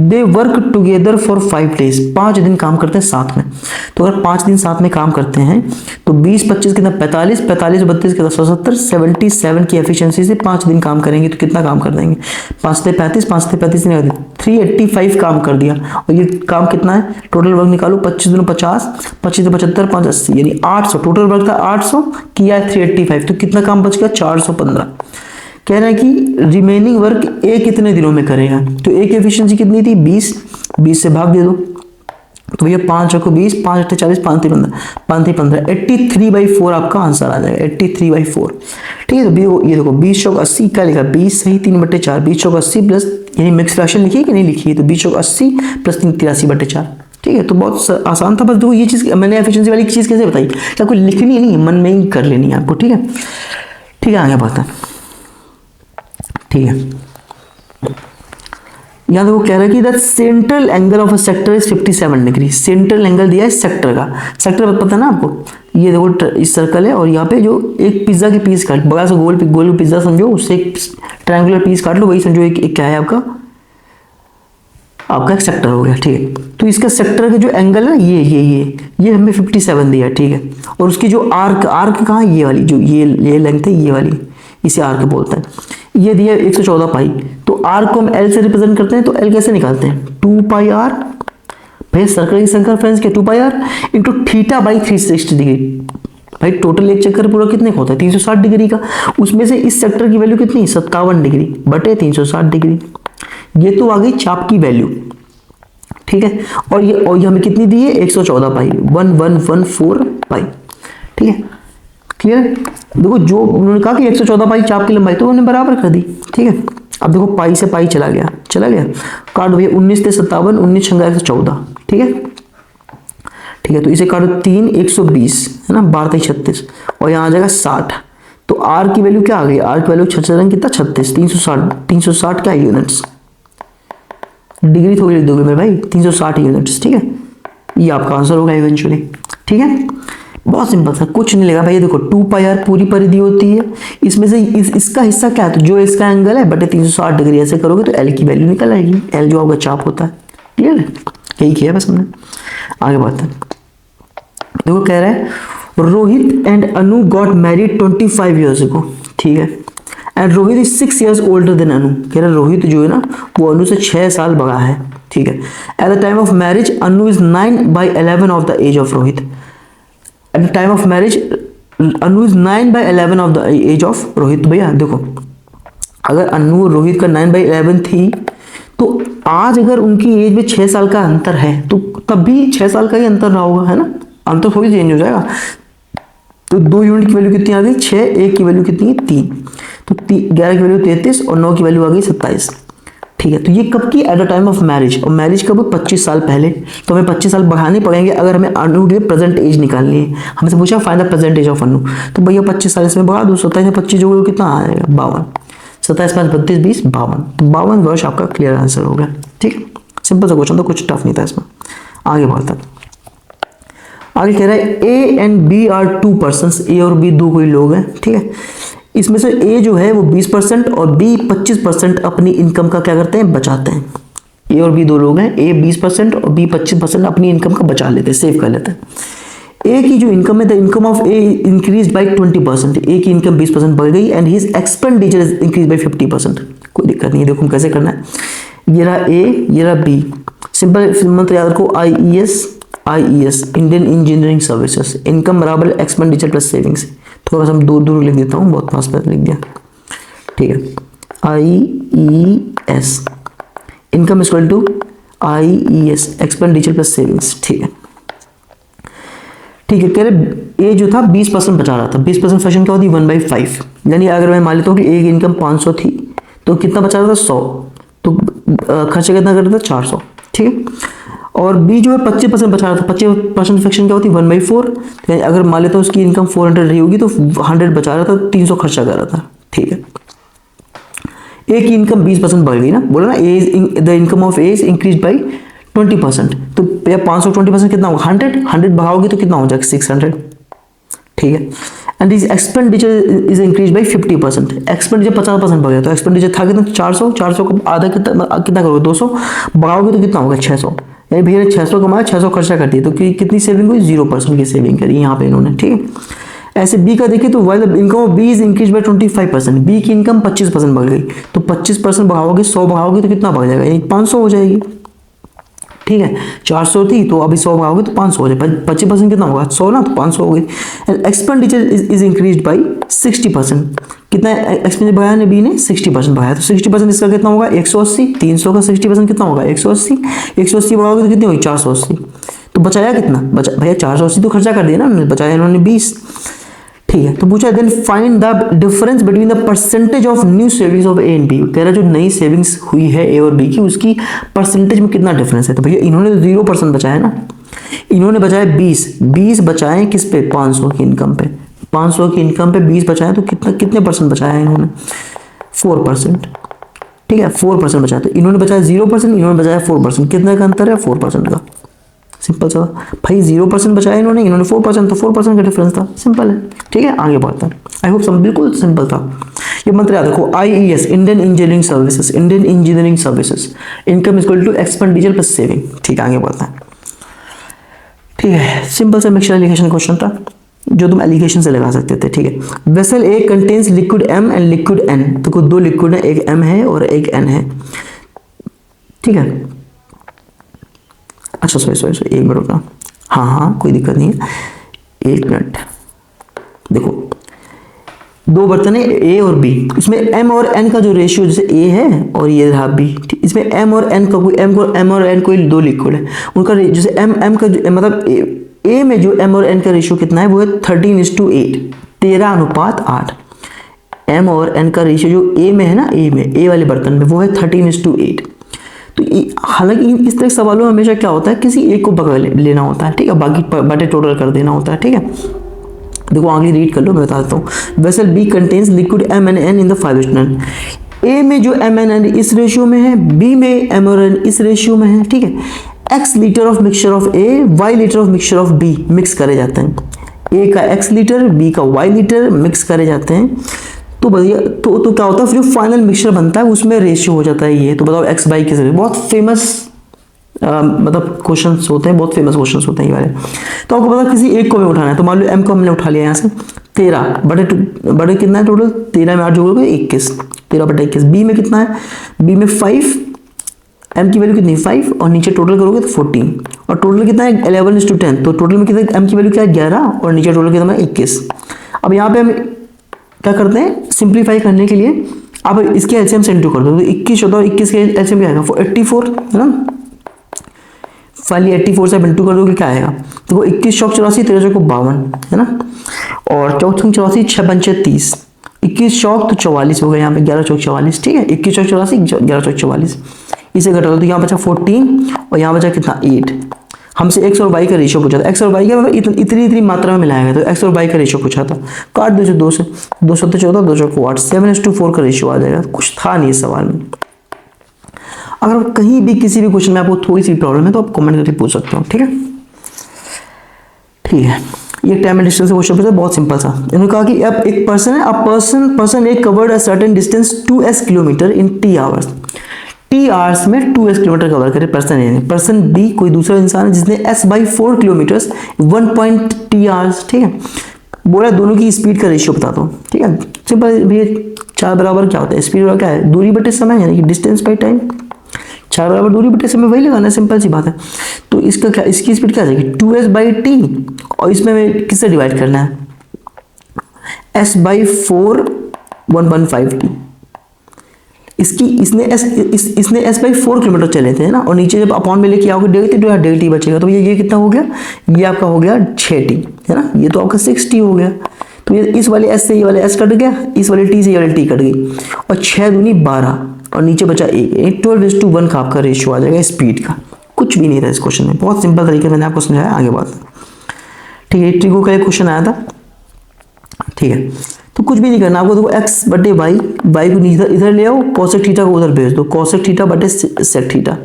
they work together for 5 days, 5 दिन काम करते हैं साथ में। तो अगर 5 दिन साथ में काम करते हैं तो 20 25 कितना 45, 45 32 कितना 77, 77 की एफिशिएंसी से 5 दिन काम करेंगे तो कितना काम कर देंगे 5 से 35, 5 से 35 नहीं 385 काम कर दिया। और ये काम कितना है, टोटल वर्क निकालो, 25 दूनी 50, 25 से 75 5 80, यानी 800, टोटल वर्क था 800, किया 385, तो कितना काम बच गया 415। कह रहा है कि रिमेनिंग वर्क ए कितने दिनों में करेगा, तो ए की एफिशिएंसी कितनी थी 20, 20 से भाग दे दो, तो भैया 5 को 20, 5 8 40, 5 3 15, 5 3 15, 83/4 आपका आंसर आ जाएगा, 83/4। ठीक है, तो ये देखो 20 चौक 80 क्या लिखा, 20 सही 3/4, 20 चौक 80 प्लस, यानी मिक्स फ्रैक्शन लिखी है कि नहीं लिखी है, तो 20 चौक 80 प्लस 3 83/4। ठीक है, तो बहुत आसान था। बस देखो ये चीज़ मैंने एफिशिएंसी वाली चीज़ कैसे बताई, क्या कोई लिखनी नहीं है, मन में ही कर लेनी है आपको। ठीक है, ठीक है, आगे बात है। ठीक है, यहाँ देखो कह रहा है कि the central angle of a sector is 57 degree. Central angle दिया है सेक्टर का, सेक्टर पता है ना आपको, ये देखो इस सर्कल है और यहाँ पे जो एक पिज्जा की पीस काट, बड़ा सा गोल पिज्जा समझो, उससे एक ट्रायंगुलर पीस काट लो, वही समझो एक क्या है आपका एक सेक्टर हो गया। ठीक है, तो इसका सेक्टर का जो एंगल है ये हमें 57 दिया है। ठीक है, और उसकी जो आर्क कहाँ, ये वाली जो ये लेंथ है, ये वाली, इसे आर्क बोलते हैं, ये दिया 114 पाई। तो आर को हम एल से रिप्रेजेंट करते हैं, तो एल कैसे निकालते हैं, 2 पाई आर, भाई सर्कल की सर्कमफ्रेंस के 2 pi R into theta by 360 degree. भाई टोटल एक चक्कर पूरा कितने का होता है, 360 डिग्री का, उसमें से इस सेक्टर की वैल्यू कितनी, 57 डिग्री बटे 360 डिग्री। ये तो आ गई चाप की वैल्यू। ठीक है, और ये हमें कितनी दी है, 114 पाई, 1114 पाई। ठीक है, क्लियर। देखो जो उन्होंने कहा कि 114 पाई चाप की लंबाई, तो उन्होंने बराबर कर दी। ठीक है, अब देखो पाई से पाई चला गया काट भैया, 19 से 57, 19 छंगा 114। ठीक है, ठीक है, तो इसे काटो 3 120 है ना, 12 36, और यहाँ आ जाएगा 60। तो आर की वैल्यू क्या आ गई, आर की वैल्यू 66 कितना, 36, 360 क्या यूनिट्स, डिग्री थोड़ी लिख दोगे मेरे भाई, 360 यूनिट्स। ठीक है, ये आपका आंसर होगा इवेंचुअली। ठीक है, बहुत सिंपल था, कुछ नहीं लगा भाई। देखो 2 पाई आर पूरी परिधि होती है, इसमें से इसका हिस्सा क्या है, तो जो इसका एंगल है बटे 360 डिग्री, ऐसे करोगे तो एल की वैल्यू निकल आएगी, एल जो आपका चाप होता है। क्लियर है, यही किया बस हमने। आगे बात है, देखो कह रहा है Rohit and Anu got married 25 years ago. ठीक है, and Rohit is 6 years older than Anu. कह रहा है रोहित जो है ना वो अनु से 6 साल बड़ा है। ठीक है, at the time of marriage Anu is 9/11 of the age of Rohit. At the time of marriage Anu is 9/11 of the age of Rohit. भैया देखो अगर अनु और रोहित का 9/11 थी, तो आज अगर उनकी एज में 6 साल का अंतर है, तो तब भी 6 साल का ही अंतर रहा होगा, है ना, अंतर थोड़ी चेंज हो जाएगा। तो 2 यूनिट की वैल्यू कितनी आ गई, 6, 1 की वैल्यू कितनी है, 3, तो 11 की वैल्यू 33 और 9 की वैल्यू आ गई 27। ठीक है, तो ये कब की, eight the time of marriage, और मैरिज कब, 25 साल पहले। तो हमें 25 साल बढ़ाने पड़ेंगे अगर हमें अनु की प्रेजेंट एज निकालनी है। हमसे पूछा find the present age of Anu, तो भैया 25 साल इसमें बढ़ा दो, 27 में 25 जो कितना आ जाएगा, 52, 27 5 32 20 52, तो 52 वर्ष आपका क्लियर आंसर हो गया। ठीक है, सिंपल सा क्वेश्चन था, कुछ टफ नहीं था इसमें। आगे बढ़ता है, आगे कह रहा है A and B are 2 persons, A और बी दो कोई लोग हैं। ठीक है, इसमें से ए जो है वो 20% और बी 25% अपनी इनकम का क्या करते हैं, बचाते हैं। ए और बी दो लोग हैं, ए 20% और बी 25% अपनी इनकम का बचा लेते हैं, सेव कर लेते हैं। ए की जो इनकम है, the income of A increase by 20%, ए की इनकम 20% बढ़ गई, and his expenditure is increase by 50%। कोई दिक्कत नहीं है, देखो कैसे करना है, ये रहा ए, ये रहा बी। सिंपल मंत्र याद रखो, IES Indian engineering services, income बराबर एक्सपेंडिचर प्लस सेविंग्स। थोड़ा सा हम दूर लिख देता हूँ, बहुत फास्ट लिख दिया। ठीक है, IES income equal to IES expenditure plus savings. ठीक है, ठीक है, कह रहे ए जो था 20% बचा रहा था, 20% फ्रैक्शन क्या होती है, 1/5। यानी अगर मैं मान लेता हूँ कि ए की इनकम 500 थी, तो कितना बचा रहा था, 100, तो खर्चा कितना कर रहा था, 400। ठीक है, और बी जो है 25% बचा रहा था, 25% फ्रैक्शन क्या होती है, 1/4। अगर मान लेता हूँ उसकी इनकम 400 रही होगी, तो 100 बचा रहा था, 300 खर्चा कर रहा था। ठीक है, ए की इनकम 20% बढ़ गई ना, बोला ना, the income of A is increase by 20%, तो 500 20% कितना होगा, 100 बढ़ाओगे तो कितना हो जाएगा, 600। ठीक है, and this expenditure is increase by 50%, expenditure 50% बढ़ गया, तो एक्सपेंडिचर था कितना, 400 को आधा कितना करोगे, 200 बढ़ाओगे तो कितना होगा, 600। यानी भैया ने 600 कमाया, 600 खर्चा कर दिया, तो कितनी सेविंग हुई, 0% की सेविंग करी यहाँ पे इन्होंने। ठीक है, ऐसे बी का देखिए तो while the income of B is increase by 25%, B की इनकम 25% बढ़ गई, तो 25% बढ़ाओगे, 100 बढ़ाओगे तो कितना बढ़ जाएगा, यानी 500 हो जाएगी। ठीक है, 400 थी तो अभी 100 बढ़ाओगे तो 500 हो जाए, 25% कितना होगा, 100 ना, तो 500 हो गई। एक्सपेंडिचर इज इंक्रीज बाई 60%, कितना एक्सपेंडिचर बढ़ाया ने, बी ने 60% बढ़ाया, तो 60% इसका कितना होगा, 180। 300 का 60% कितना होगा, 180 बढ़ाओगे तो कितनी होगी, 480। तो बचाया कितना, बचा भैया 480 तो खर्चा कर दिया ना उन्होंने, बचाया इन्होंने 20। ठीक है, तो पूछा then find the difference between the percentage of new savings of A and B. कह रहा है जो नई सेविंग्स हुई है ए और बी की, उसकी परसेंटेज में कितना डिफरेंस है। तो भैया इन्होंने 0% बचाया ना, इन्होंने बचाया 20 बचाए किस पे, 500 की इनकम पे, 500 की इनकम पे 20 बचाए, तो कितने परसेंट बचाया इन्होंने, 4%। ठीक है, 4% बचाया। तो इन्होंने बचाया 0%, इन्होंने बचाया 4%, कितने का अंतर है, 4% का। सिंपल सा भाई, 0% बचाया इन्होंने 4%, तो 4% का डिफरेंस था, सिंपल है। ठीक है, आगे बढ़ता है। आई होप सब बिल्कुल सिंपल था। ये मंत्र याद रखो, IES Indian engineering services, Indian engineering services, income equal to expenditure plus saving. ठीक है, आगे बढ़ता है। ठीक है, सिंपल सा मिक्सचर एलिगेशन क्वेश्चन था जो तुम एलिगेशन से लगा सकते थे। ठीक है, vessel A contains liquid M and liquid N। तो कोई दो लिक्विड है, एक M है और एक N है। ठीक है, अच्छा सॉरी एक मिनट रुकना, हाँ कोई दिक्कत नहीं है, एक मिनट। देखो दो बर्तन है ए और बी, इसमें M और N का जो रेशियो, जैसे ए है और ये रहा बी, इसमें M और N का कोई M और N कोई दो लिक्विड है, उनका जैसे M का मतलब ए में जो M और N का रेशियो कितना है वो है 13:8, 13:8। M और N का रेशियो जो ए में है ना, ए में, ए वाले बर्तन में वो है 13:8। तो हालांकि इस तरह के सवालों में हमेशा क्या होता है, किसी एक को पकड़ लेना होता है। ठीक है, बाकी बटे टोटल कर देना होता है। ठीक है, देखो आगे रीड कर लो, मैं बता देता हूँ। Vessel B contains liquid M and N in the 5:9। A में जो M and N इस रेशियो में है, बी में M और N इस रेशियो में है। ठीक है, X litre of mixture of A, Y litre of mixture of B mix करे जाते हैं। ए का X लीटर, बी का Y लीटर मिक्स करे जाते हैं। तो भैया तो क्या होता है, फिर जो फाइनल मिक्सचर बनता है उसमें रेशियो हो जाता है ये। तो बताओ X बाई किस, बहुत फेमस मतलब क्वेश्चंस होते हैं, बहुत फेमस क्वेश्चंस होते हैं ये वाले। तो आपको पता किसी एक को भी उठाना है, तो मान लो M को हमने उठा लिया यहाँ से 13 बटे कितना है टोटल, 13 में 8 जोड़ोगे 21, 13/21। बी में कितना है, बी में 5, M की वैल्यू कितनी 5 और नीचे टोटल करोगे तो 14, और टोटल कितना है 11:10। तो टोटल में कितना M की वैल्यू क्या है 11 और नीचे टोटल कितना है 21। अब यहाँ पे हम क्या करते हैं, सिंप्लीफाई करने के लिए अब इसके एलसीएम से इंटू कर दो, तो 21 होता है, 21 के एलसीएम क्या आएगा 84 है ना। फाइनली 84 से इंटू कर दोगे क्या आएगा, देखो 21 चौक 84, 13 चौक 52 है ना, और 4 चौक 84, 6 पंचे 30, 21 चौक तो 44 हो गया यहाँ पे, 11 चौक 44। ठीक है, 21 चौक 84, 11 चौक 44, इसे घटा दो तो यहाँ बचा 14 और यहाँ बचा कितना 8। हमसे एक्स और वाई का रेशियो पूछा था, एक्स और वाई का इतनी मात्रा में मिलाया गया, तो एक्स और वाई का रेशियो पूछा था। काट दो 2 से, 2 7 14, 2 चौक 8, 7:4 का रेशियो आ जाएगा। कुछ था नहीं इस सवाल में। अगर कहीं भी किसी भी क्वेश्चन में आपको थोड़ी सी प्रॉब्लम है तो आप कमेंट करके पूछ सकते हो। ठीक है, ठीक है, ये टाइम एंड डिस्टेंस क्वेश्चन पूछा, बहुत सिंपल सा। इन्होंने कहा कि अब एक पर्सन है, person A covered a certain distance 2s kilometre in t hours. t hours में 2s किलोमीटर कवर करे पर्सन ए ने। पर्सन बी कोई दूसरा इंसान है जिसने s/4 किलोमीटर 1.t आवर्स। ठीक है, बोला दोनों की स्पीड का रेशियो बता दो। ठीक है, सिंपल भैया 4 बराबर क्या होता है, स्पीड क्या है, दूरी बटे समय, यानी कि डिस्टेंस बाई टाइम। 4 बराबर दूरी बटे समय, वही लगाना, सिंपल सी बात है। तो इसका क्या, इसकी स्पीड क्या आ जाएगी 2s/t, और इसमें हमें किससे डिवाइड करना है, s/4 1.5t। इसने s/4 किलोमीटर चले थे ना, और नीचे जब अपॉन में लेके आओगे dt तो यहाँ dt बचेगा, तो ये कितना हो गया, ये आपका हो गया 6t है ना, ये तो आपका 6t हो गया। तो ये इस वाले s से ये वाले s कट गया, इस वाले t से ये वाले t कट गई, और 6 दूनी 12 और नीचे बचा 1, 12:1 का आपका रेशियो आ जाएगा स्पीड का। कुछ भी नहीं था इस क्वेश्चन में, बहुत सिंपल तरीके मैंने आपको समझाया। आगे बात, ठीक है, ट्रिगो का एक क्वेश्चन आया था। ठीक है, तो कुछ भी नहीं करना आपको, देखो x बटे वाई को इधर ले आओ, कॉसेक थीटा को उधर भेज दो, कॉसेक थीटा बटे सेक थीटा,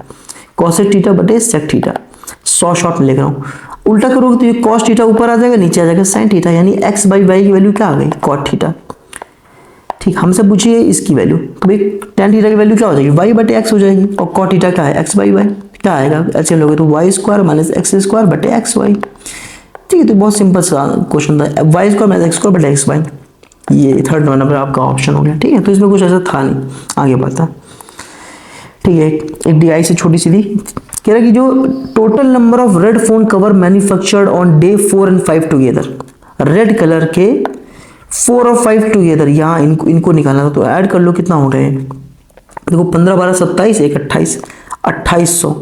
कॉसेक थीटा बटे सेक थीटा। 100 शॉर्ट में लिख रहा हूँ, उल्टा करोगे तो ये कॉस थीटा ऊपर आ जाएगा, नीचे आ जाएगा साइन थीटा, यानी x/y की वैल्यू क्या आ गई कॉट थीटा। ठीक, हमसे पूछिए इसकी वैल्यू, तो भाई tan थीटा की वैल्यू क्या हो जाएगी y/x हो जाएगी, और कॉट थीटा क्या है x/y, क्या आएगा ऐसे लोगे तो y² - x² बटे xy। ठीक है, तो बहुत सिंपल सा क्वेश्चन था, y² - x² बटे xy। ये थर्ड नंबर आपका ऑप्शन हो गया। ठीक है, तो इसमें कुछ ऐसा था नहीं। आगे बढ़ता, ठीक है, एक DI से छोटी सी थी, कह रहा कि जो total number of red phone cover manufactured on day 4 and 5 together, red colour के 4 और 5 टुगेदर, यहाँ इनको निकालना था, तो ऐड कर लो कितना हो गए, देखो 15 12 27 1 28 2800।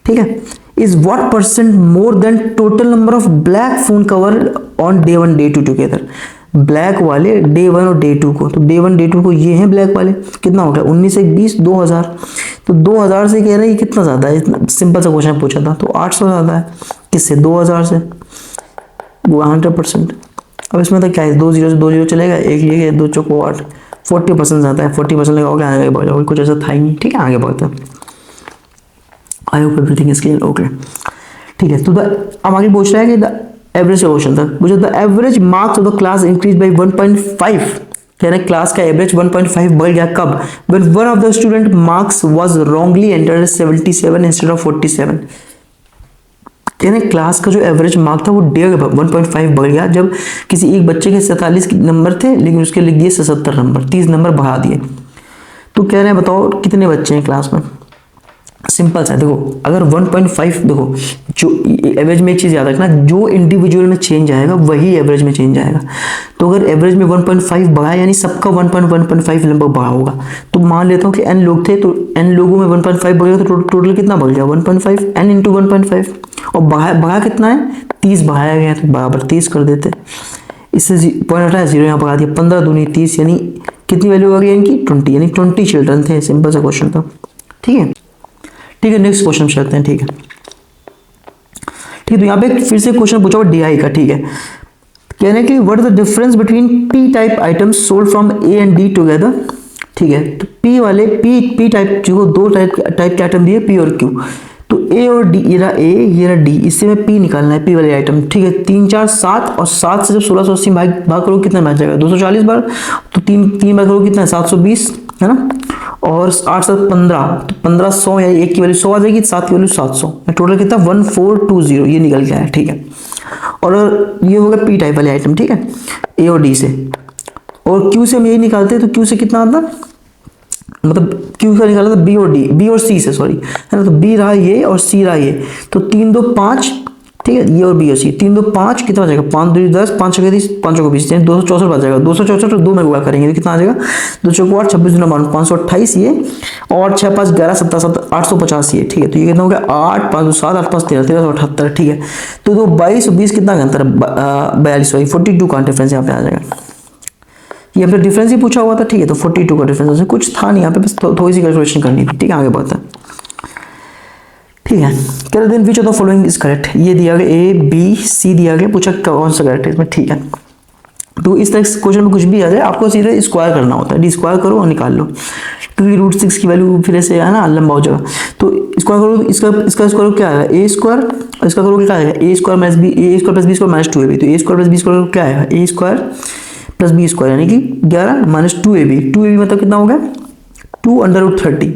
ठीक है, is what percent more than total number of black phone cover on day 1 day 2 together. Black वाले डे 1 और डे 2 को, तो डे 1 डे 2 को ये हैं ब्लैक वाले, कितना हो गया 19 1 20 2000, तो 2000 से कह रहे हैं ये कितना ज़्यादा है, इतना सिंपल सा क्वेश्चन पूछा था, तो 800 ज़्यादा है किससे 2000 से, वो 100%। अब इसमें तो क्या है, 2 0 से 2 0 चलेगा, एक ये 2 चौको 8, 40% ज़्यादा है, 40% लगाओगे आगे बढ़ जाओगे, कुछ ऐसा था ही नहीं। ठीक है आगे बढ़ते हैं, आई hope everything is clear, okay ठीक है। तो अब आगे पूछ रहा है कि द एवरेज क्वेश्चन था, मुझे the average marks of the class increase by 1.5, कह रहे क्लास का एवरेज 1.5 बढ़ गया कब, when one of the student marks was wrongly entered 77 instead of 47। कह रहे क्लास का जो एवरेज मार्क था वो 1.5 बढ़ गया जब किसी एक बच्चे के 47 नंबर थे लेकिन उसके लिख दिए 77 नंबर, 30 नंबर बढ़ा दिए। तो कह रहे हैं बताओ कितने बच्चे हैं क्लास में, सिंपल सा देखो, अगर 1.5 देखो, जो एवरेज में एक चीज़ याद रखना, जो इंडिविजुअल में चेंज आएगा वही एवरेज में चेंज आएगा। तो अगर एवरेज में 1.5 बढ़ा यानी सबका 1.5 नंबर बढ़ा होगा, तो मान लेता हूँ कि n लोग थे तो n लोगों में 1.5 बढ़ेगा तो टोटल कितना बढ़ गया 1.5, n इंटू 1.5, और बढ़ा कितना है 30 बढ़ाया गया है तो बराबर 30 कर देते, इससे पॉइंट हटाया 0 यहाँ बढ़ा दिया, 15 दूनी 30 यानी कितनी वैल्यू आ गई इनकी 20, यानी 20 चिल्ड्रन थे। सिंपल सा क्वेश्चन था। ठीक है ठीक है, नेक्स्ट क्वेश्चन चलते हैं। ठीक है तो यहाँ पे फिर से क्वेश्चन पूछा हुआ DI का। ठीक है, कहने कि what is the difference between P type items sold from A and D together. ठीक है, तो P वाले P टाइप जो दो टाइप के आइटम दिए P और Q, तो A और D, ये रहा A ये रहा D, इससे मैं P निकालना है P वाले आइटम। ठीक है, 3 4 7 और 7 से जब 1680 भाग करो कितना बच जाएगा 240 बार, तो 3 बार करो कितना है 720 है ना, और 8 7 15, तो 1500 यानी एक की वैल्यू 100 आ जाएगी, 7 की वैल्यू 700, टोटल कितना 1420 ये निकल गया है। ठीक है, और ये होगा P टाइप वाले आइटम। ठीक है, A और D से, और Q से हम यही निकालते हैं, तो Q से कितना आता, मतलब Q का निकाला था B और C से, सॉरी है ना, तो B रहा ये और C रहा ये, तो 3 2 5, ठीक है, ये और B और C 3 2 5 कितना आ जाएगा 5 2 10 5 6 30 5 को 20 264 बच जाएगा, 264 और 2 में गुणा करेंगे तो कितना आ जाएगा 2 4 8 26 2 9 528 ये, और 6 5 11 17 7 850 ये। ठीक है, तो ये कितना हो गया 8 5 7 8 5 13 1378। ठीक है, तो 22 और 20 कितना का अंतर है 42, 42 का डिफरेंस यहाँ पे आ जाएगा। ये पे डिफरेंस ही पूछा हुआ था। ठीक है, तो 42 का डिफरेंस, कुछ था नहीं यहाँ पे, बस थोड़ी सी कैलकुलेशन करनी थी। ठीक है, आगे बढ़ते हैं। ठीक है, कह रहे हैं which of the following is correct, ये दिया गया A B C दिया गया, पूछा कौन सा करेक्ट है इसमें। ठीक है, तो इस तरह से क्वेश्चन में कुछ भी आ जाए आपको सीधे स्क्वायर करना होता है, D स्क्वायर करो और निकाल लो, क्योंकि √6 की वैल्यू फिर से है ना लंबा हो जाएगा, तो स्क्वायर करो, इसका स्क्वायर क्या आएगा A स्क्वायर, इसका करोगे क्या आएगा A square minus B, A square plus B square minus 2AB, तो A square plus B square क्या आएगा A square plus B square यानी कि 11 माइनस 2AB मतलब कितना हो गया 2√30।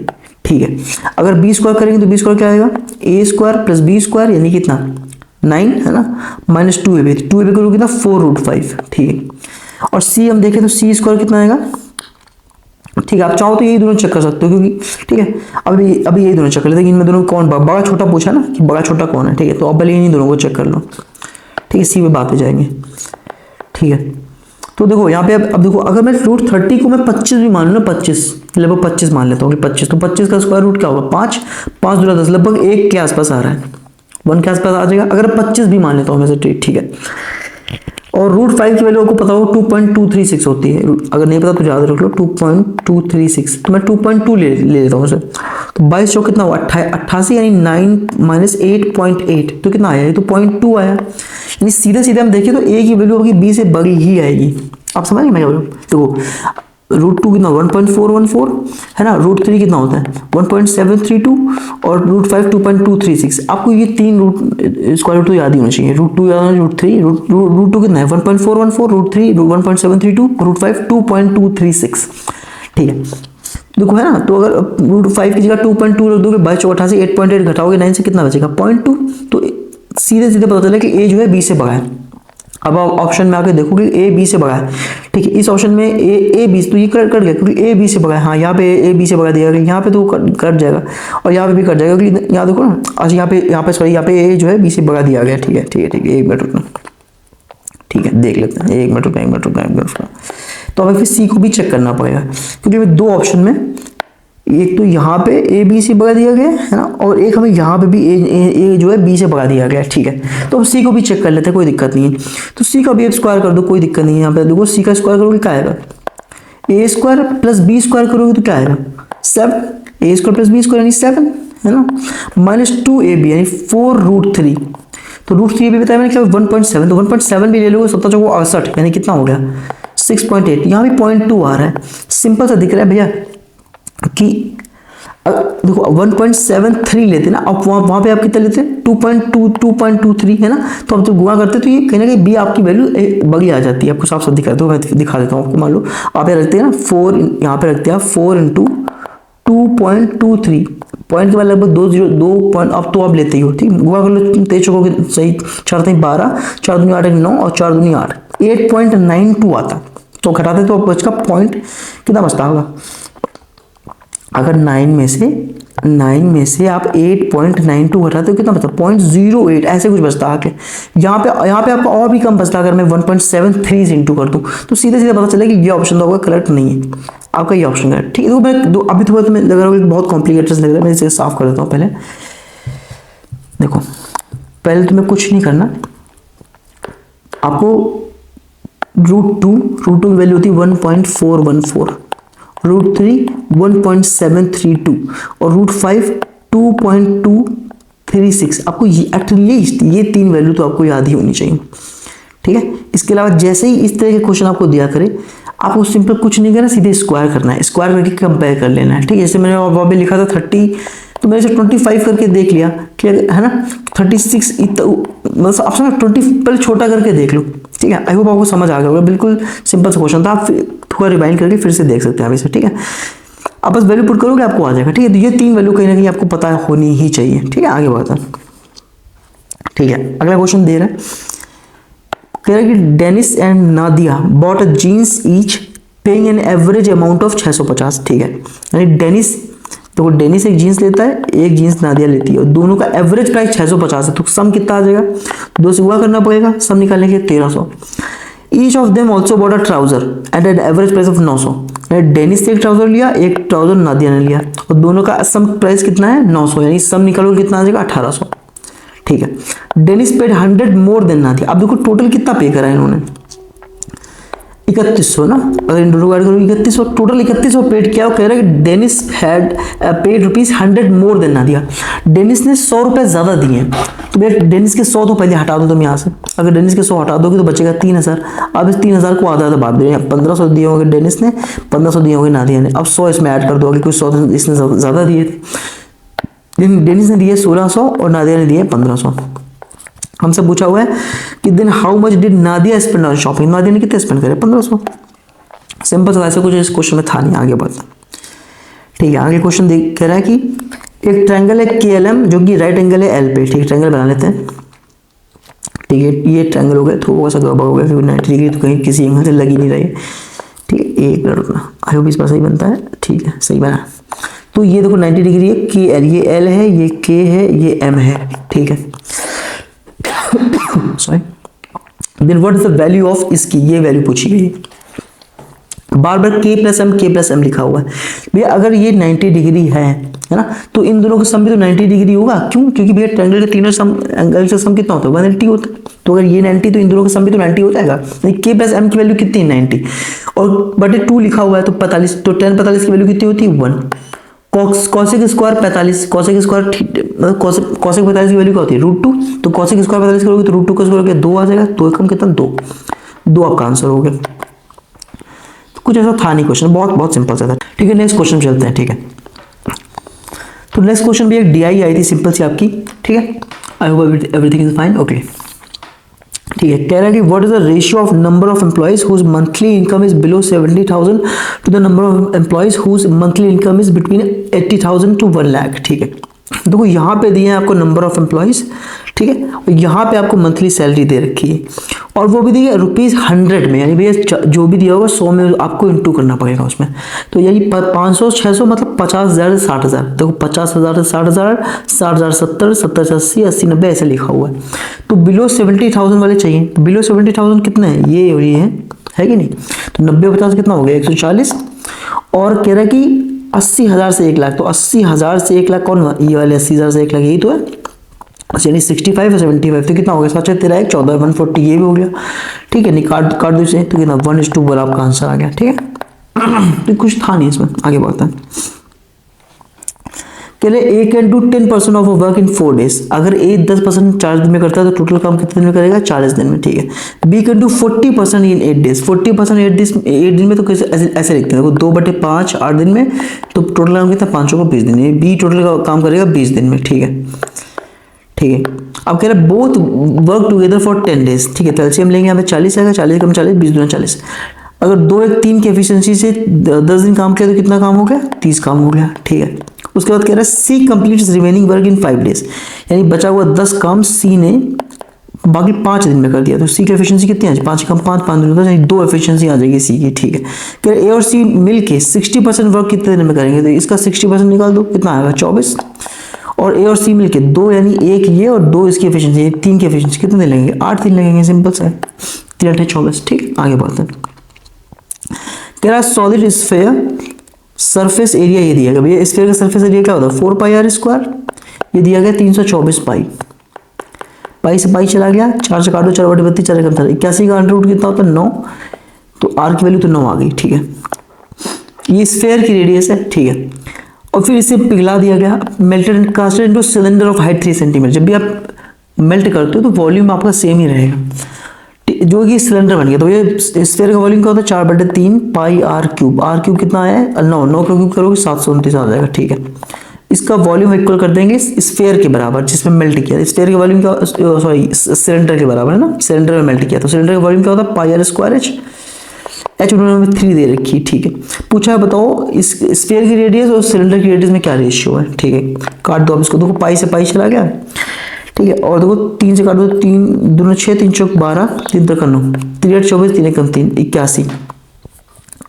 ठीक है, अगर B स्क्वायर करेंगे तो B स्क्वायर क्या आएगा A square plus B square यानी कितना 9 है ना, माइनस 2AB करोगे कितना 4√5। ठीक है, और C हम देखें तो C स्क्वायर कितना आएगा। ठीक है, आप चाहो तो यही दोनों चेक कर सकते हो, क्योंकि ठीक है अभी यही दोनों चेक कर लेते हैं, इनमें दोनों कौन बड़ा छोटा पूछा ना कि बड़ा छोटा कौन है। ठीक है, तो अब इन्हीं दोनों को चेक कर लो। ठीक है, C पे बात हो जाएंगे। ठीक है, तो देखो यहाँ पे अब देखो, अगर मैं √30 को मैं 25 भी मान लूँ ना, 25 लगभग 25 मान लेता हूँ कि 25, तो 25 का स्क्वायर रूट क्या होगा 5 5 2 10 लगभग 1 के आसपास आ रहा है, 1 के आसपास आ जाएगा अगर 25 भी मान लेता हूँ वैसे। ठीक है, और √5 की वैल्यू आपको पता हो 2.236 होती है, अगर नहीं पता तो याद रख लो 2.236, तो मैं 2.2 ले लेता हूँ सर, तो 22 चौक कितना हुआ 88 यानी 9 माइनस 8.8, तो कितना आया, ये तो 0.2 आया, यानी सीधे सीधे हम देखें तो A की वैल्यू होगी B से बड़ी ही आएगी। आप समझ गए मैं क्या बोल रहा हूँ। देखो √2 कितना 1.414 है ना, √3 कितना होता है 1.732 और √5 2.236। आपको ये तीन स्क्वायर रूट तो याद ही होना चाहिए, √2 याद होना, √2 कितना है 1.414, √3 1.732, √5 2.236। ठीक है, देखो है ना, तो अगर √5 की जगह 2.2 रख दोगे 22 चौक 88 8.8 घटाओगे 9 से कितना बचेगा 0.2, तो सीधे सीधे पता चला कि A जो है B से बड़ा है। अब आप ऑप्शन में आके देखोगे A B से बड़ा है। ठीक है, इस ऑप्शन में A B तो ये कट गया क्योंकि A B से बड़ा है। हाँ, यहाँ पे A B से बड़ा दिया गया, यहाँ पे तो कट जाएगा और यहाँ पे भी कट जाएगा, क्योंकि यहाँ देखो ना, अच्छा यहाँ पे सॉरी यहाँ पे A जो है B से बड़ा दिया गया। ठीक है ठीक है ठीक है, 1 मिनट रुकना। ठीक है, देख लेते हैं, 1 मिनट रुकना। तो हमें फिर C को भी चेक करना पड़ेगा, क्योंकि दो ऑप्शन में एक तो यहाँ पे ए बी सी भगा दिया गया है ना, और एक हमें यहाँ पे भी ए जो है बी से भगा दिया गया, ठीक है। तो हम सी को भी चेक कर लेते हैं, कोई दिक्कत नहीं है। तो सी का भी एक स्क्वायर कर दो, कोई दिक्कत नहीं है। यहाँ पे देखो सी का स्क्वायर करोगे क्या आएगा, ए स्क्वायर प्लस बी स्क्वायर करोगे तो क्या आएगा 7, ए स्क्वायर प्लस बी स्क्वायर यानी 7 है ना, माइनस 2ab यानी 4√3। तो √3 भी बताया मैंने क्या 1.7, तो 1.7 भी ले लोगे 7 चौको 68 यानी कितना हो गया 6.8। यहाँ भी 0.2 आ रहा है, सिंपल सा दिख रहा है भैया कि देखो 1.73 लेते ना, अब वहाँ पे आप कितना लेते हैं 2.23 है ना। तो अब जब गुणा करते तो ये कहीं ना कहीं बी आपकी वैल्यू बड़ी आ जाती है। आपको साफ साफ दिखा दो, मैं दिखा देता हूँ आपको। मान लो आप ये रखते हैं ना 4, यहाँ पे रखते हैं 4 × 2.23 पॉइंट के बाद लगभग 2 पॉइंट अब तो आप लेते ही हो, ठीक। गुणा कर लो 23 चौकों के सही, 4 3 12, 4 दूनी 8 9 और 4 दूनी 8, 8.92 आता। तो घटाते तो आपको इसका पॉइंट कितना बचता होगा, अगर 9 में से आप 8.92 घटाते हो कितना बचता 0.08 ऐसे कुछ बचता आके। यहाँ पे आपको और भी कम बचता अगर मैं 1.73 से इंटू कर दूँ, तो सीधे सीधे पता चलेगा कि ये ऑप्शन तो आपका करेक्ट नहीं है, आपका ये ऑप्शन है, ठीक है। तो मैं अभी थोड़ा तो मैं लग रहा है बहुत कॉम्प्लिकेटेड लग रहा है, मैं इसे साफ कर देता हूँ पहले। देखो पहले तुम्हें कुछ नहीं करना, आपको √2 की वैल्यू होती है 1.414, √3 1.732 और √5 2.236। आपको एटलीस्ट ये 3 वैल्यू तो आपको याद ही होनी चाहिए, ठीक है। इसके अलावा जैसे ही इस तरह के क्वेश्चन आपको दिया करे, आपको सिंपल कुछ नहीं करना, सीधे स्क्वायर करना है, स्क्वायर करके कंपेयर कर लेना है, ठीक है। जैसे मैंने वहाँ पे लिखा था 30, तो मैंने से 25 करके देख लिया, क्या है ना 36 मतलब आप समझ 20 पहले छोटा करके देख लो, ठीक है। आई होप आपको समझ आ गया होगा, बिल्कुल सिंपल सा क्वेश्चन था। आप थोड़ा रिवाइंड करके फिर से देख सकते हैं आप इसे, ठीक है। आप बस वैल्यू पुट करोगे आपको आ जाएगा, ठीक है। तो ये 3 वैल्यू कहीं ना कहीं आपको पता होनी ही चाहिए, ठीक है। आगे बढ़ता है, ठीक है। अगला क्वेश्चन दे रहा है, कह रहा है कि Denis and Nadia bought a jeans each paying an average amount of 650, ठीक है। यानी डेनिस, तो डेनिस एक जीन्स लेता है, एक जीन्स नादिया लेती है, और दोनों का एवरेज प्राइस 650 है। तो सम कितना आ जाएगा, 2 से गुणा करना पड़ेगा, सम निकालने के 1300। Each of them also bought a trouser at an average price of 900। Denis ने एक ट्राउजर लिया, एक ट्राउजर नादिया ने लिया, और दोनों का सम प्राइस कितना है 900, यानी सम निकालोगे कितना आ जाएगा 1800, ठीक है। Denis paid 100 more than Nadia. अब देखो टोटल कितना पे करा है इन्होंने 3100 ना, अगर इन दोनों करो 3100, टोटल 3100 पेड किया। कह रहा है कि Denis had paid ₹100 more than Nadia. Denis ने 100 रुपए ज्यादा दिए हैं, तो भैया डेनिस के 100 तो पहले हटा दो तुम यहाँ से। अगर डेनिस के 100 हटा दोगे तो बचेगा 3000। अब इस 3000 को आधा आधा बांट दो, 1500 दिए होंगे डेनिस ने, 1500 दिए होंगे नादिया ने। अब 100 इसमें ऐड कर दो, अगर कोई 100 इसने ज्यादा दिए थे। डेनिस ने दिए 1600 और नादिया ने दिए 1500। हमसे पूछा हुआ है कि then how much did Nadia spend on shopping. Nadia ने कितने स्पेंड करे 1500। सिंपल सा, ऐसा कुछ इस क्वेश्चन में था नहीं। आगे बढ़ते, ठीक है। आगे क्वेश्चन देख कह रहा है कि एक ट्रायंगल है KLM जो कि राइट एंगल है L पे, ठीक है। ट्रायंगल बना लेते हैं, ठीक है। ये ट्रायंगल हो गया, थोड़ा सा गड़बड़ हो गया क्योंकि 90 डिग्री तो कहीं किसी एंगल से लग ही नहीं रही है, ठीक है। एक मिनट रुकना, आई होप इस बार सही बनता है, ठीक है सही बना। तो ये देखो 90 डिग्री है KL, ये L है, ये K है, ये M है, ठीक है। Sorry, then what is the value of इसकी, ये वैल्यू पूछी गई। बार बार K+M लिखा हुआ है भैया। अगर ये 90 डिग्री है ना, तो इन दोनों का सम भी तो 90 डिग्री होगा। क्यों? क्योंकि भैया ट्रायंगल के तीनों सम एंगल से सम कितना होता है 180 होता है। तो अगर ये 90 तो इन दोनों का सम भी तो 90 हो जाएगा। K+M की वैल्यू कितनी है 90 और बटे 2 लिखा हुआ है तो 45, तो tan 45 की वैल्यू कितनी होती है 1। Cosec square 45, cosec square cosec 45 की वैल्यू क्या होती है √2। तो कॉसेक स्क्वायर 45 करोगे तो √2 का स्क्वायर करोगे 2 आ जाएगा। 2 कम कितना 2 आपका आंसर हो गया। तो कुछ ऐसा था नहीं क्वेश्चन, बहुत सिंपल सा था, ठीक है। नेक्स्ट क्वेश्चन चलते हैं, ठीक है। तो नेक्स्ट क्वेश्चन भी एक DI आई थी सिंपल सी आपकी, ठीक है। I hope everything is fine, okay, ठीक है। कह रहा है कि what is the ratio of number of employees whose monthly income is below 70,000 to the number of employees whose monthly income is between 80,000 to 1 lakh, ठीक है। देखो यहाँ पे दिए हैं आपको नंबर ऑफ एम्प्लॉइज, ठीक है, और यहाँ पे आपको मंथली सैलरी दे रखी है और वो भी दिया ₹100 में, यानी भैया जो भी दिया होगा 100 में आपको इंटू करना पड़ेगा उसमें। तो यही 500 600 मतलब 50,000 से 60,000। देखो 50,000 से 60,000, 60,000 70, 70 से 80, 80 90 ऐसे लिखा हुआ है। तो बिलो 70,000 वाले चाहिए। तो बिलो 70,000 कितने हैं, ये और ये है कि नहीं। तो 90 50 कितना हो गया 140। और कह रहा है कि 80,000 से 1 लाख, तो 80,000 से 1 लाख कौन हुआ? ये वाले 80,000 से 1 लाख, यही तो है। यानी 65 और 75, तो कितना हो गया? 7 तेरह 1 14, 140, ये भी हो गया। ठीक है, नहीं काट दो इसे, तो कितना 1:1 आपका आंसर आ गया। ठीक है तो कुछ था नहीं इसमें, आगे बढ़ते हैं। कह रहे A can do 10% of work in 4 days। अगर ए 10% 4 दिन में करता है तो टोटल काम कितने दिन में करेगा? 40 दिन में। ठीक है, B can do 40% in 8 days। 40% 8 दिन में, तो कैसे ऐसे लिखते हैं, देखो 2/5 8 दिन में, तो टोटल काम कितना? 5 को 20 दिन में। बी टोटल का काम करेगा 20 दिन में। ठीक है, ठीक है। अब कह रहे हैं both work together for 10 days। ठीक है, तो एलसीएम लेंगे यहाँ पे 40 आएगा, 40 कम 40, 20 दूना 40। अगर 2 1 3 की एफिशिएंसी से 10 दिन काम किया तो कितना काम हो गया? 30 काम हो गया। ठीक है, उसके बाद कह रहा है C completes remaining work in 5 days। यानी बचा हुआ 10 काम सी ने बाकी 5 दिन में कर दिया, तो सी की एफिशिएंसी कितनी आ जाएगी? 5 कम 5 5 दिन, यानी 2 एफिशिएंसी आ जाएगी सी की। ठीक है, कह रहे ए और सी मिलके 60% वर्क कितने दिन में करेंगे? तो इसका 60% निकाल दो, कितना आएगा? 24। और ए और सी मिलके 2, यानी 1 ये और 2 इसकी एफिशिएंसी, 3 की एफिशिएंसी कितने दिन लगेंगे? 8 दिन लगेंगे। सिंपल सा है, 3 8 24। ठीक, आगे बढ़ते हैं। कह रहा है सॉलिड स्फीयर सरफेस एरिया ये दिया गया। भैया स्फीयर का सरफेस एरिया क्या होता है? 4πr²। ये दिया गया 324 पाई। पाई से पाई चला गया, 4 से काटो, 4/32, 4 कम 4, 81 का अंडर रूट कितना होता है? 9। तो आर की वैल्यू तो 9 आ गई। ठीक है, ये स्फीयर की रेडियस है। ठीक है, और फिर इसे पिघला दिया गया, melted and casted into cylinder of height 3 centimetre. जब भी आप मेल्ट करते हो तो वॉल्यूम आपका सेम ही रहेगा, जो कि सिलेंडर बन गया। तो ये स्फीयर का वॉल्यूम क्या होता है? 4/3 पाई आर क्यूब। आर क्यूब कितना है? 9। 9 का क्यूब करोगे 729 आ जाएगा। ठीक है, इसका वॉल्यूम इक्वल कर देंगे स्फीयर के बराबर जिसमें मेल्ट किया। स्फीयर के वॉल्यूम क्या? सॉरी, सिलेंडर के बराबर है ना, सिलेंडर में मेल्ट किया। तो सिलेंडर का वॉल्यूम क्या होता है? πr² h। एच उन्होंने 3 दे रखी। ठीक है, पूछा है बताओ इस स्फीयर की रेडियस और सिलेंडर की रेडियस में क्या रेशियो है। ठीक है, काट दो आप इसको, देखो पाई से पाई चला गया। ठीक है, और देखो 3 से काट दो, 3 दूना 6, 3 चौक 12, 3 तक 9, 3 8 24, 3 कम 3 81।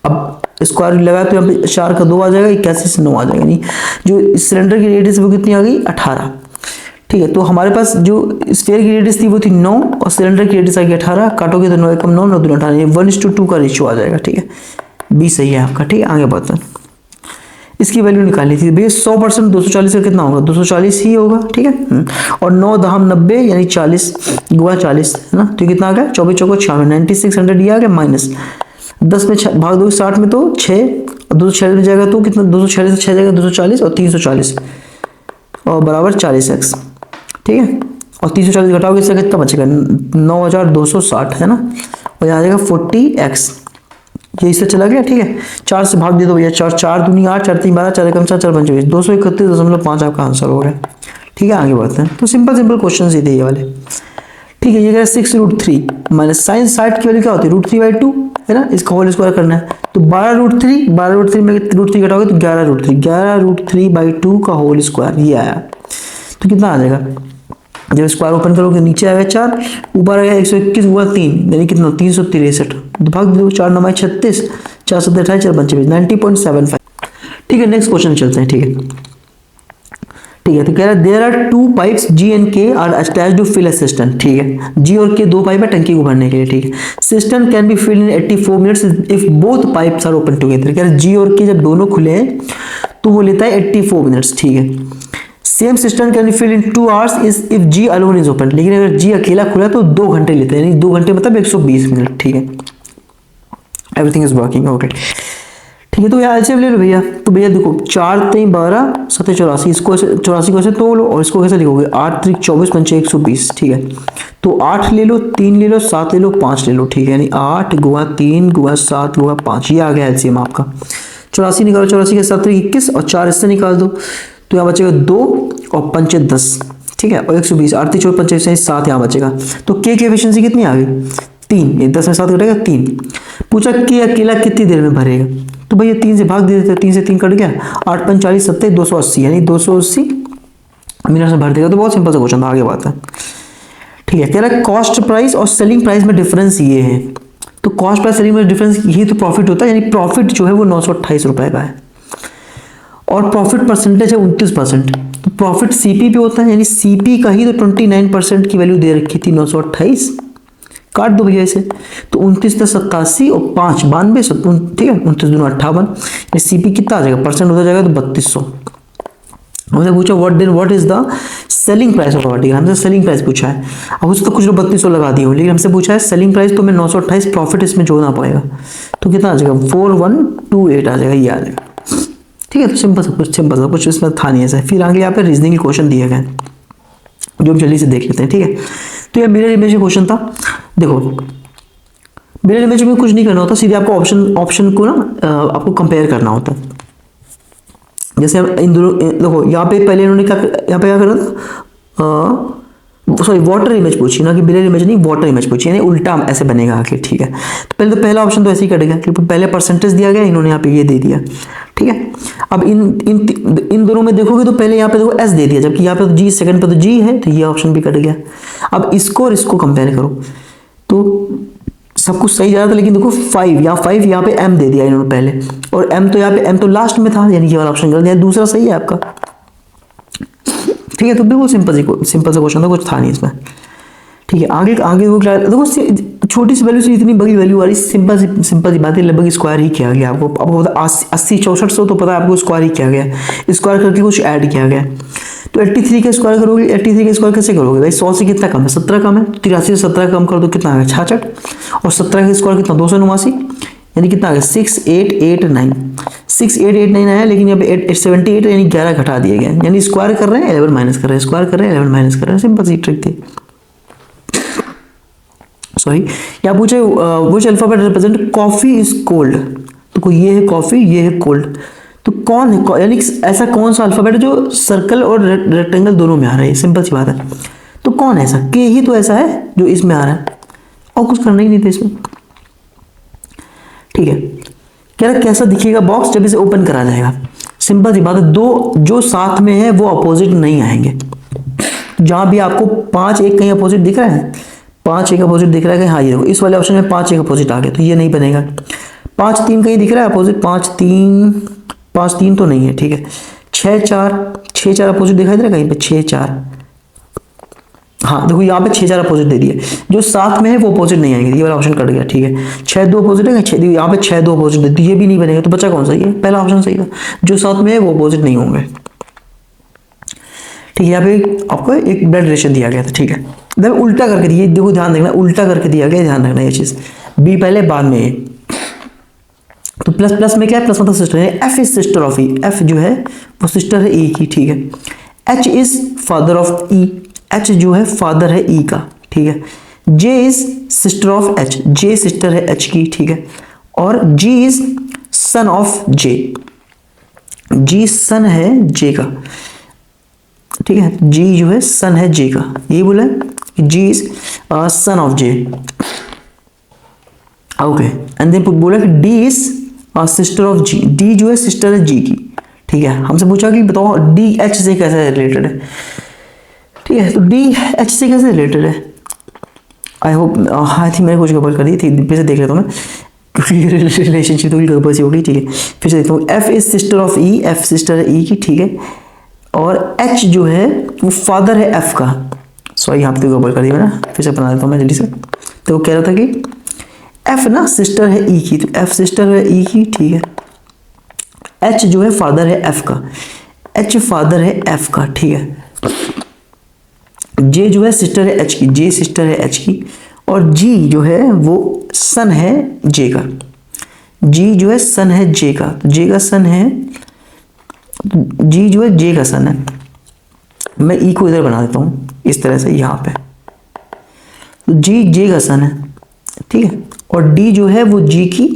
अब स्क्वायर लगाया तो यहाँ पे 4 का 2 आ जाएगा, 81 से 9 आ जाएगा। नहीं, जो सिलेंडर की रेडियस वो कितनी आ गई? 18। ठीक है, तो हमारे पास जो स्फीयर की रेडियस थी वो थी 9 और सिलेंडर की रेडियस आ गई 18। काटोगे तो 9 कम 9, 9 दूना 18, 1:2 का रेशियो आ जाएगा। ठीक है, बी सही है आपका। ठीक है, आगे बढ़ते हैं। इसकी वैल्यू निकालनी थी भैया। 100% 240 का कितना होगा? 240 ही होगा। ठीक है, और 9 दहम 90, यानी 40 गुआ 40 है ना, तो कितना आ गया? 24 चौको 96, 9600 ये आ गया माइनस 10 में भाग दो 60 में तो 6, और 246 में जाएगा तो कितना? 246 से 6 जाएगा 240 और 340 और बराबर 40x। ठीक है, और 340 घटाओगे इससे कितना बचेगा? 9260 है ना, और यहाँ आ जाएगा 40x। ये इससे चला गया। ठीक है, 4 से भाग दे दो भैया, 4 4 दूनी 8, 4 3 12, 4 कम 4 4 25, 231.5 आपका आंसर हो गया। ठीक है, आगे बढ़ते हैं। तो सिंपल सिंपल क्वेश्चन ही थे ये वाले। ठीक है, ये कह 6√3 माइनस साइन साइड की वैल्यू क्या होती है? √3/2 है ना, इसका होल स्क्वायर करना है। तो 12√3 में √3 घटाओगे तो 11√3 का होल स्क्वायर ये आया। तो कितना आ जाएगा? जब स्क्वायर ओपन करोगे नीचे आएगा 4, ऊपर आएगा 121 हुआ 3, यानी कितना? 363। भाग दो 4 9 36, 4 7 28, 4 5 90.75। ठीक है, नेक्स्ट क्वेश्चन चलते हैं। ठीक है, ठीक है, तो कह रहा है there are 2 pipes G and K are attached to fill a system. ठीक है, G और K 2 पाइप है टंकी को भरने के लिए। ठीक है, system can be filled in 84 minutes if both pipes are open together. कह रहा है G और K जब दोनों खुले हैं तो वो लेता है 84 मिनट्स। ठीक है, same system can be filled in 2 hours if G alone is open. लेकिन अगर G अकेला खुला तो 2 घंटे लेते हैं, यानी 2 घंटे मतलब 120 मिनट। ठीक है, एवरीथिंग इज वर्किंग ओके। ठीक है, तो यहाँ एलसीएम ले लो भैया। तो भैया देखो 4 3 12 7 84, इसको 84 को ऐसे तोड़ लो और इसको कैसे लिखोगे? 8 3 24 5 120। ठीक है, तो 8 ले लो, 3 ले लो, 7 ले लो, 5 ले लो। ठीक है, यानी 8 गुआ 3 गुआ 7 गुआ 5, ये आ गया एलसीएम आपका। 84 निकालो, 84 के 7 21 और 4 इससे निकाल दो, तो यहाँ बचेगा 2 और 5 10। ठीक है, और 120, 8 3 24 25 7 यहाँ बचेगा। तो के की एफिशिएंसी कितनी आ गई? 3। 10 में 7 घटेगा 3। पूछा कि अकेला कितनी देर में भरेगा? तो भैया 3 से भाग दे देते, 3 से 3 कट गया, 8 5 40 70 280, यानी 280 मिनट में भर देगा। तो बहुत सिंपल सा क्वेश्चन था, आगे बात है। ठीक है, कह रहा है कॉस्ट प्राइस और सेलिंग प्राइस में डिफरेंस ये है। तो कॉस्ट प्राइस सेलिंग में डिफरेंस यही तो प्रॉफिट होता है, यानी प्रॉफिट जो है वो 928 रुपए का है और प्रॉफिट परसेंटेज है 29%। तो प्रॉफिट सीपी पे होता है, यानी सीपी का ही तो 29% की वैल्यू दे रखी थी 928, काट दो भैया इसे, तो 29+87 और 5 92, ठीक है, 29 दूनी 58। सीपी कितना आ जाएगा, परसेंट होता जाएगा तो 3200। हमसे पूछा what is the selling price of article, हमसे सेलिंग प्राइस पूछा है। अब उसको कुछ लोग 3200 लगा दिए हो, लेकिन हमसे पूछा है सेलिंग प्राइस, तो मैं 928 प्रॉफिट इसमें जोड़ना पड़ेगा, तो कितना आ जाएगा 4128 आ जाएगा, ये आ जाएगा, ठीक है। तो सिंपल सा कुछ इसमें था नहीं ऐसा। फिर आगे यहाँ पे रीजनिंग के क्वेश्चन दिए गए जो हम जल्दी से देख लेते हैं, ठीक है। तो ये मिरर इमेज का क्वेश्चन था। देखो मिरर इमेज में कुछ नहीं करना होता, सीधे आपको ऑप्शन को ना आपको कंपेयर करना होता है। जैसे इन दोनों देखो, यहाँ पे पहले इन्होंने यहाँ पे क्या करना था, सॉरी वाटर इमेज पूछी ना, कि मिरर इमेज नहीं, वाटर इमेज पूछी, यानी उल्टा ऐसे बनेगा आगे, ठीक है। तो पहले तो पहला ऑप्शन तो ऐसे ही कट गया, क्योंकि पहले परसेंटेज दिया गया, इन्होंने यहाँ पे ये दे दिया, ठीक है। अब इन दोनों में देखोगे तो पहले यहाँ पे देखो एस दे दिया, जबकि यहाँ पे तो जी, सेकंड पे तो जी है, तो ये ऑप्शन भी कट गया। अब इसको और इसको कंपेयर करो तो सब कुछ सही जा रहा था, लेकिन देखो 5 यहाँ पे m दे दिया इन्होंने पहले, और m तो यहाँ पे m तो लास्ट में था, यानी ये वाला ऑप्शन गलत है, दूसरा सही है आपका, ठीक है। तो बिल्कुल सिंपल सा क्वेश्चन था, कुछ था नहीं इसमें, ठीक है। आगे वो देखो छोटी सी वैल्यू से इतनी बड़ी वैल्यू आ रही, सिंपल सी बात है, लगभग स्क्वायर ही किया गया आपको। आपको 80 6400 तो पता है आपको, स्क्वायर ही किया गया, स्क्वायर करके कुछ ऐड किया गया। तो 83 का स्क्वायर करोगे, 83 का स्क्वायर कैसे करोगे भाई, 100 से कितना कम है, 17 कम है, 83 से 17 कम कर दो कितना आ गया 66, और 17 का स्क्वायर कितना 289, यानी कितना आ गया 6889, 6889 आया, लेकिन यहाँ पे 78 यानी 11 घटा दिए गए, यानी स्क्वायर कर रहे हैं 11 माइनस कर रहे हैं, स्क्वायर कर रहे हैं 11 माइनस कर रहे हैं, सिंपल सी ट्रिक थी। सॉरी, यहाँ पूछे which alphabet represent coffee is cold, तो ये है कॉफी, ये है कोल्ड, तो कौन है, यानी ऐसा कौन सा अल्फाबेट है जो सर्कल और रेक्टेंगल दोनों में आ रहा है, सिंपल सी बात है। तो कौन है ऐसा, के ही तो ऐसा है जो इसमें आ रहा है, और कुछ करना ही नहीं था इसमें, ठीक है। कह रहा कैसा दिखेगा बॉक्स जब इसे ओपन करा जाएगा, सिंपल सी बात है, दो जो साथ में है वो अपोजिट नहीं आएंगे। जहां भी आपको 5 1 कहीं अपोजिट दिख रहा है, 5 1 अपोजिट दिख रहा है, हाँ ये देखो इस वाले ऑप्शन में 5 1 अपोजिट आ गया, तो ये नहीं बनेगा। 5 3 कहीं दिख रहा है अपोजिट, 5 3 तो नहीं है, ठीक है। 6 4 अपोजिट दिखाई दे रहा है कहीं पे, 6 4, हाँ देखो यहाँ पे 6 4 अपोजिट दे दिए, जो साथ में है वो अपोजिट नहीं आएंगे, ये वाला ऑप्शन कट गया, ठीक है। 6 2 अपोजिट है, यहाँ पे 6 2 अपोजिट दे दिए, ये भी नहीं बनेगा, तो बचा कौन सा, ये पहला ऑप्शन सही था, जो साथ में है वो अपोजिट नहीं होंगे, ठीक है। यहाँ पे आपको एक ब्लड रिलेशन दिया गया था, ठीक है। देखो उल्टा करके दिए, देखो ध्यान रखना, उल्टा करके दिया गया, ध्यान रखना ये चीज, बी पहले बाद में ए, तो प्लस प्लस में क्या है, प्लस मतलब सिस्टर है, F is sister of E, F जो है वो सिस्टर है ई की, ठीक है। H is father of E, H जो है फादर है ई का, ठीक है। J is sister of H, J sister है एच की, ठीक है। और जी इज सन ऑफ जे, जी सन है जे का, ठीक है। जी जो है सन है जे का, ये बोला G is son of J, okay. And then बोला कि D is sister of G, D जो है सिस्टर है जी की, ठीक है। हमसे पूछा कि बताओ डी एच से कैसे रिलेटेड है, ठीक है। तो डी एच से कैसे रिलेटेड है, आई होप आई थिंक मैंने कुछ गड़बड़ कर दी थी, फिर से देख लेता हूँ मैं, रिलेशनशिप तो गड़बड़ सी हो गई, ठीक है। फिर से देखता हूँ, F is sister of E, F sister है ई की, ठीक है। और एच जो है वो फादर है एफ का, सॉरी यहाँ पे गड़बड़ कर दी मैंने, फिर से बना देता हूँ मैं जल्दी से। तो वो कह रहा था कि एफ ना सिस्टर है ई की, तो एफ सिस्टर है ई की, ठीक है। एच जो है फादर है एफ का, एच फादर है एफ का, ठीक है। जे जो है सिस्टर है एच की, जे सिस्टर है एच की। और जी जो है वो सन है जे का, जी जो है सन है जे का, तो जे का सन है, जी जो है जे का सन है। मैं ई को इधर बना देता हूँ इस तरह से यहाँ पे, तो जी जे का सन है, ठीक है। और डी जो है वो जी की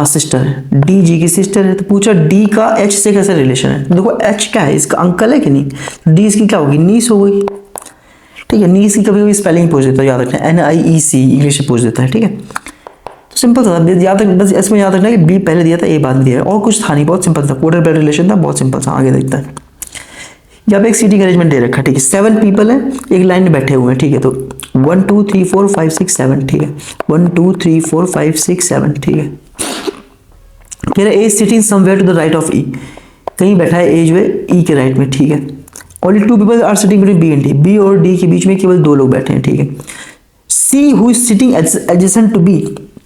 सिस्टर है, डी जी की सिस्टर है। तो पूछा डी का एच से कैसा रिलेशन है, देखो एच क्या है, इसका अंकल है कि नहीं, डी इसकी क्या होगी, नीस हो गई, ठीक है। नीस की कभी कभी स्पेलिंग पूछ देता है, याद रखना, NIEC इंग्लिश में पूछ देता है, ठीक है। तो सिंपल था, याद रख, बस इसमें याद रखना कि बी पहले दिया था, ए बाद में दिया, और कुछ था नहीं, बहुत सिंपल था, कोडर ब्लड रिलेशन था, बहुत सिंपल था। आगे देखता है, यहाँ पे एक सीटिंग अरेंजमेंट दे रखा है, ठीक है। 7 पीपल है, एक लाइन में बैठे हुए हैं, ठीक है। तो 1 2 3 4 5 6 7, ठीक है। 1 2 3 4 5 6 7, ठीक है। कह रहा है A sitting somewhere to the right of E, कहीं बैठा है ए जो है ई के राइट में, ठीक है। Only 2 people are sitting between B and D, B और डी के बीच में केवल 2 लोग बैठे हैं, ठीक है। C C who is sitting adjacent to B,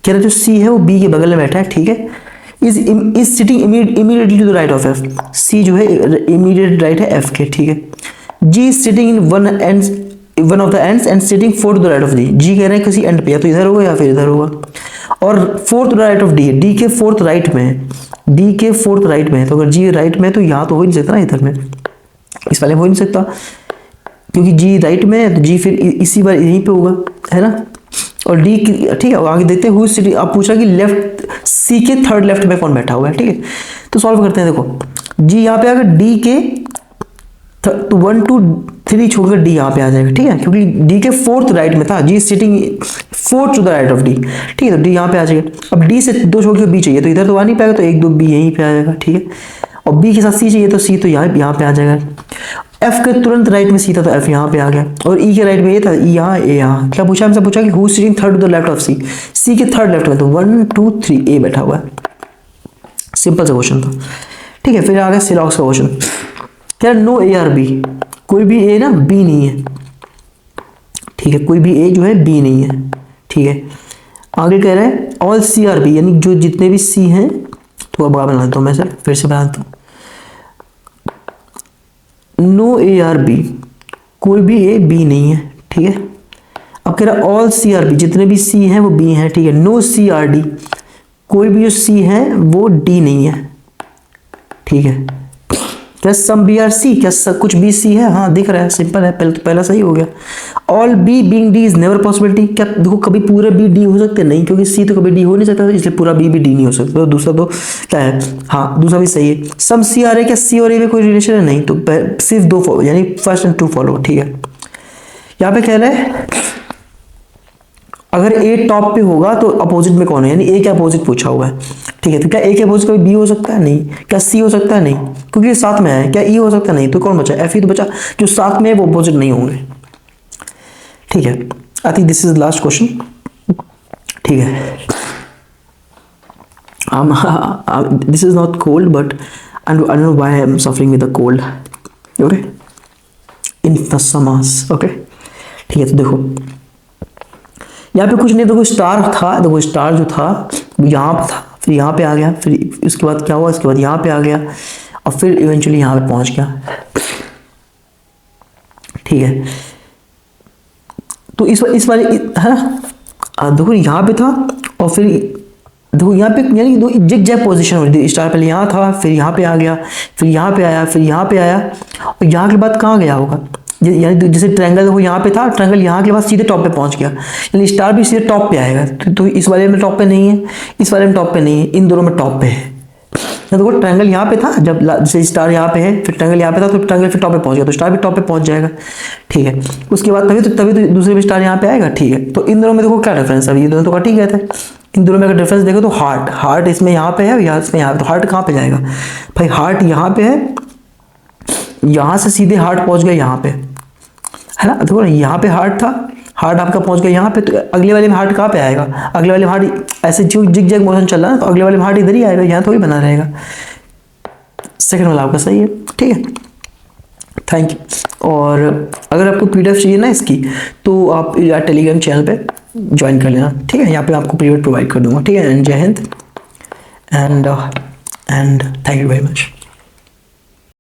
कह रहा जो सी है वो बी के बगल में बैठा है, ठीक है, is sitting immediately to the right of F, C जो है इमीडिएट राइट है एफ के, ठीक है। G is sitting in one of the ends and sitting four to the right of D, G कह रहे हैं किसी एंड पे, या तो इधर होगा या फिर इधर होगा, और फोर्थ राइट ऑफ डी है, डी के फोर्थ राइट में है, डी के फोर्थ राइट में है, तो अगर जी राइट में है तो यहाँ तो हो ही नहीं सकता ना, इधर में इस वाले में हो ही नहीं सकता, क्योंकि जी राइट में है तो जी फिर इसी बार यहीं पे होगा, है ना। और डी ठीक है, आगे देखते हैं हु सिटी, आप पूछा कि लेफ्ट सी के थर्ड लेफ्ट में कौन बैठा हुआ है, ठीक है, तो सॉल्व करते हैं। देखो जी यहाँ पे आकर डी के तो 1 2 3 छोड़कर डी यहाँ पे आ जाएगा, ठीक है, क्योंकि डी के फोर्थ राइट में था, G sitting fourth to the right of D, ठीक है, तो डी यहाँ पे आ जाएगा। अब डी से 2 छोड़ के बी चाहिए तो इधर तो आ नहीं पाएगा, तो 1 2 बी यहीं पे आ जाएगा, ठीक है, और बी के साथ सी चाहिए तो सी तो यहाँ पे आ जाएगा। एफ के तुरंत राइट में सी था तो एफ यहाँ पे आ गया, और ई के राइट में ये था, ई यहाँ ए यहाँ। क्या पूछा हमसे, पूछा कि who sitting third to the left of C, C के थर्ड लेफ्ट में, तो 1 2 3 ए बैठा हुआ है, सिंपल सा क्वेश्चन था, ठीक है। फिर आ गया सिलॉक्स का क्वेश्चन, क्या नो ए आर बी, कोई भी ए ना बी नहीं है, ठीक है, कोई भी ए जो है बी नहीं है, ठीक है। आगे कह रहा है ऑल सी आर बी, यानी जो जितने भी सी हैं, तो अब बना देता हूँ मैं सर, फिर से बना देता हूँ, नो ए आर बी, कोई भी ए बी नहीं है, ठीक है। अब कह रहा है ऑल सी आर बी, जितने भी सी हैं वो बी हैं, ठीक है। नो सी आर डी, कोई भी जो सी है वो डी नहीं है, ठीक है। क्या सम बी आर सी, क्या कुछ बी सी है, हाँ दिख रहा है, सिंपल है, पहला सही हो गया। All B being D is never possibility, क्या देखो कभी पूरे बी डी हो सकते नहीं, क्योंकि सी तो कभी डी हो नहीं सकता, इसलिए पूरा बी भी डी नहीं हो सकता, तो दूसरा तो क्या है, हाँ दूसरा भी सही है। सम सी आ रहा है, क्या सी और ए में कोई रिलेशन है, नहीं, तो सिर्फ 2 यानी फर्स्ट एंड 2 फॉलो, ठीक है। यहाँ पे कह रहा है अगर ए टॉप पे होगा तो अपोजिट में कौन है, यानी ए के अपोजिट पूछा हुआ है, ठीक है। तो क्या ए के अपोजिट कभी बी हो सकता है, नहीं। क्या सी हो सकता है, नहीं, क्योंकि साथ में है। क्या ई हो सकता है, नहीं, तो कौन बचा, एफ ही तो बचा, जो साथ में है वो अपोजिट नहीं होंगे, ठीक है। I think this is last question, ठीक है। This is not cold but I don't know why I am suffering with the cold, okay, in the summers, okay, ठीक है। तो देखो यहाँ पे कुछ नहीं, देखो स्टार था, देखो स्टार जो था वो यहाँ पे था, फिर यहाँ पे आ गया, फिर इसके बाद क्या हुआ, इसके बाद यहाँ पे आ गया, और फिर इवेंचुअली यहाँ पे पहुंच गया, ठीक है। तो इस वाले है ना, देखो यहाँ पे था, और फिर देखो यहाँ पे यानी दो जिग जैग पोजिशन हो रही थी, स्टार पहले यहाँ था, फिर यहाँ पे आ गया, फिर यहाँ पे आया, फिर यहाँ पे आया, और यहाँ के बाद कहाँ गया होगा, यानी जैसे ट्रायंगल देखो यहाँ पे था, ट्रायंगल यहाँ के बाद सीधे टॉप पे पहुंच गया, यानी स्टार भी सीधे टॉप पे आएगा, तो इस वाले में टॉप पे नहीं है, इस वाले में टॉप पे नहीं है, इन दोनों में टॉप पे है। देखो ट्रायंगल यहाँ पे था, जब जैसे स्टार यहाँ पे है, फिर ट्रायंगल यहाँ पे था, तो ट्रायंगल फिर टॉप पे पहुंच गया, तो स्टार भी टॉप पे पहुंच जाएगा, ठीक है। उसके बाद तभी तो दूसरे भी स्टार यहाँ पे आएगा, ठीक है। तो इन दोनों में देखो क्या डिफरेंस है, ये दोनों तो कट ही गए थे, इन दोनों में अगर डिफरेंस देखो तो हार्ट इसमें यहाँ पे है, यहाँ इसमें यहाँ पे, तो हार्ट कहाँ पे जाएगा भाई, हार्ट यहाँ पे है, यहाँ से सीधे हार्ट पहुंच गया यहाँ पे, है ना। देखो यहाँ पे हार्ट था, हार्ट आपका पहुंच गया यहाँ पे, तो अगले वाले में हार्ट कहाँ पे आएगा, अगले वाले में हार्ट ऐसे जो जिग जैग मोशन चल रहा है, तो अगले वाले में हार्ट इधर ही आएगा, यहाँ थोड़ी बना रहेगा। सेकंड वाला आपका सही है, ठीक है, थैंक यू। और अगर आपको पीडीएफ चाहिए ना इसकी, तो आप टेलीग्राम चैनल पे ज्वाइन कर लेना, ठीक है, यहाँ पे आपको पीडीएफ प्रोवाइड कर दूंगा, ठीक है। एंड जय Hind and thank you very much.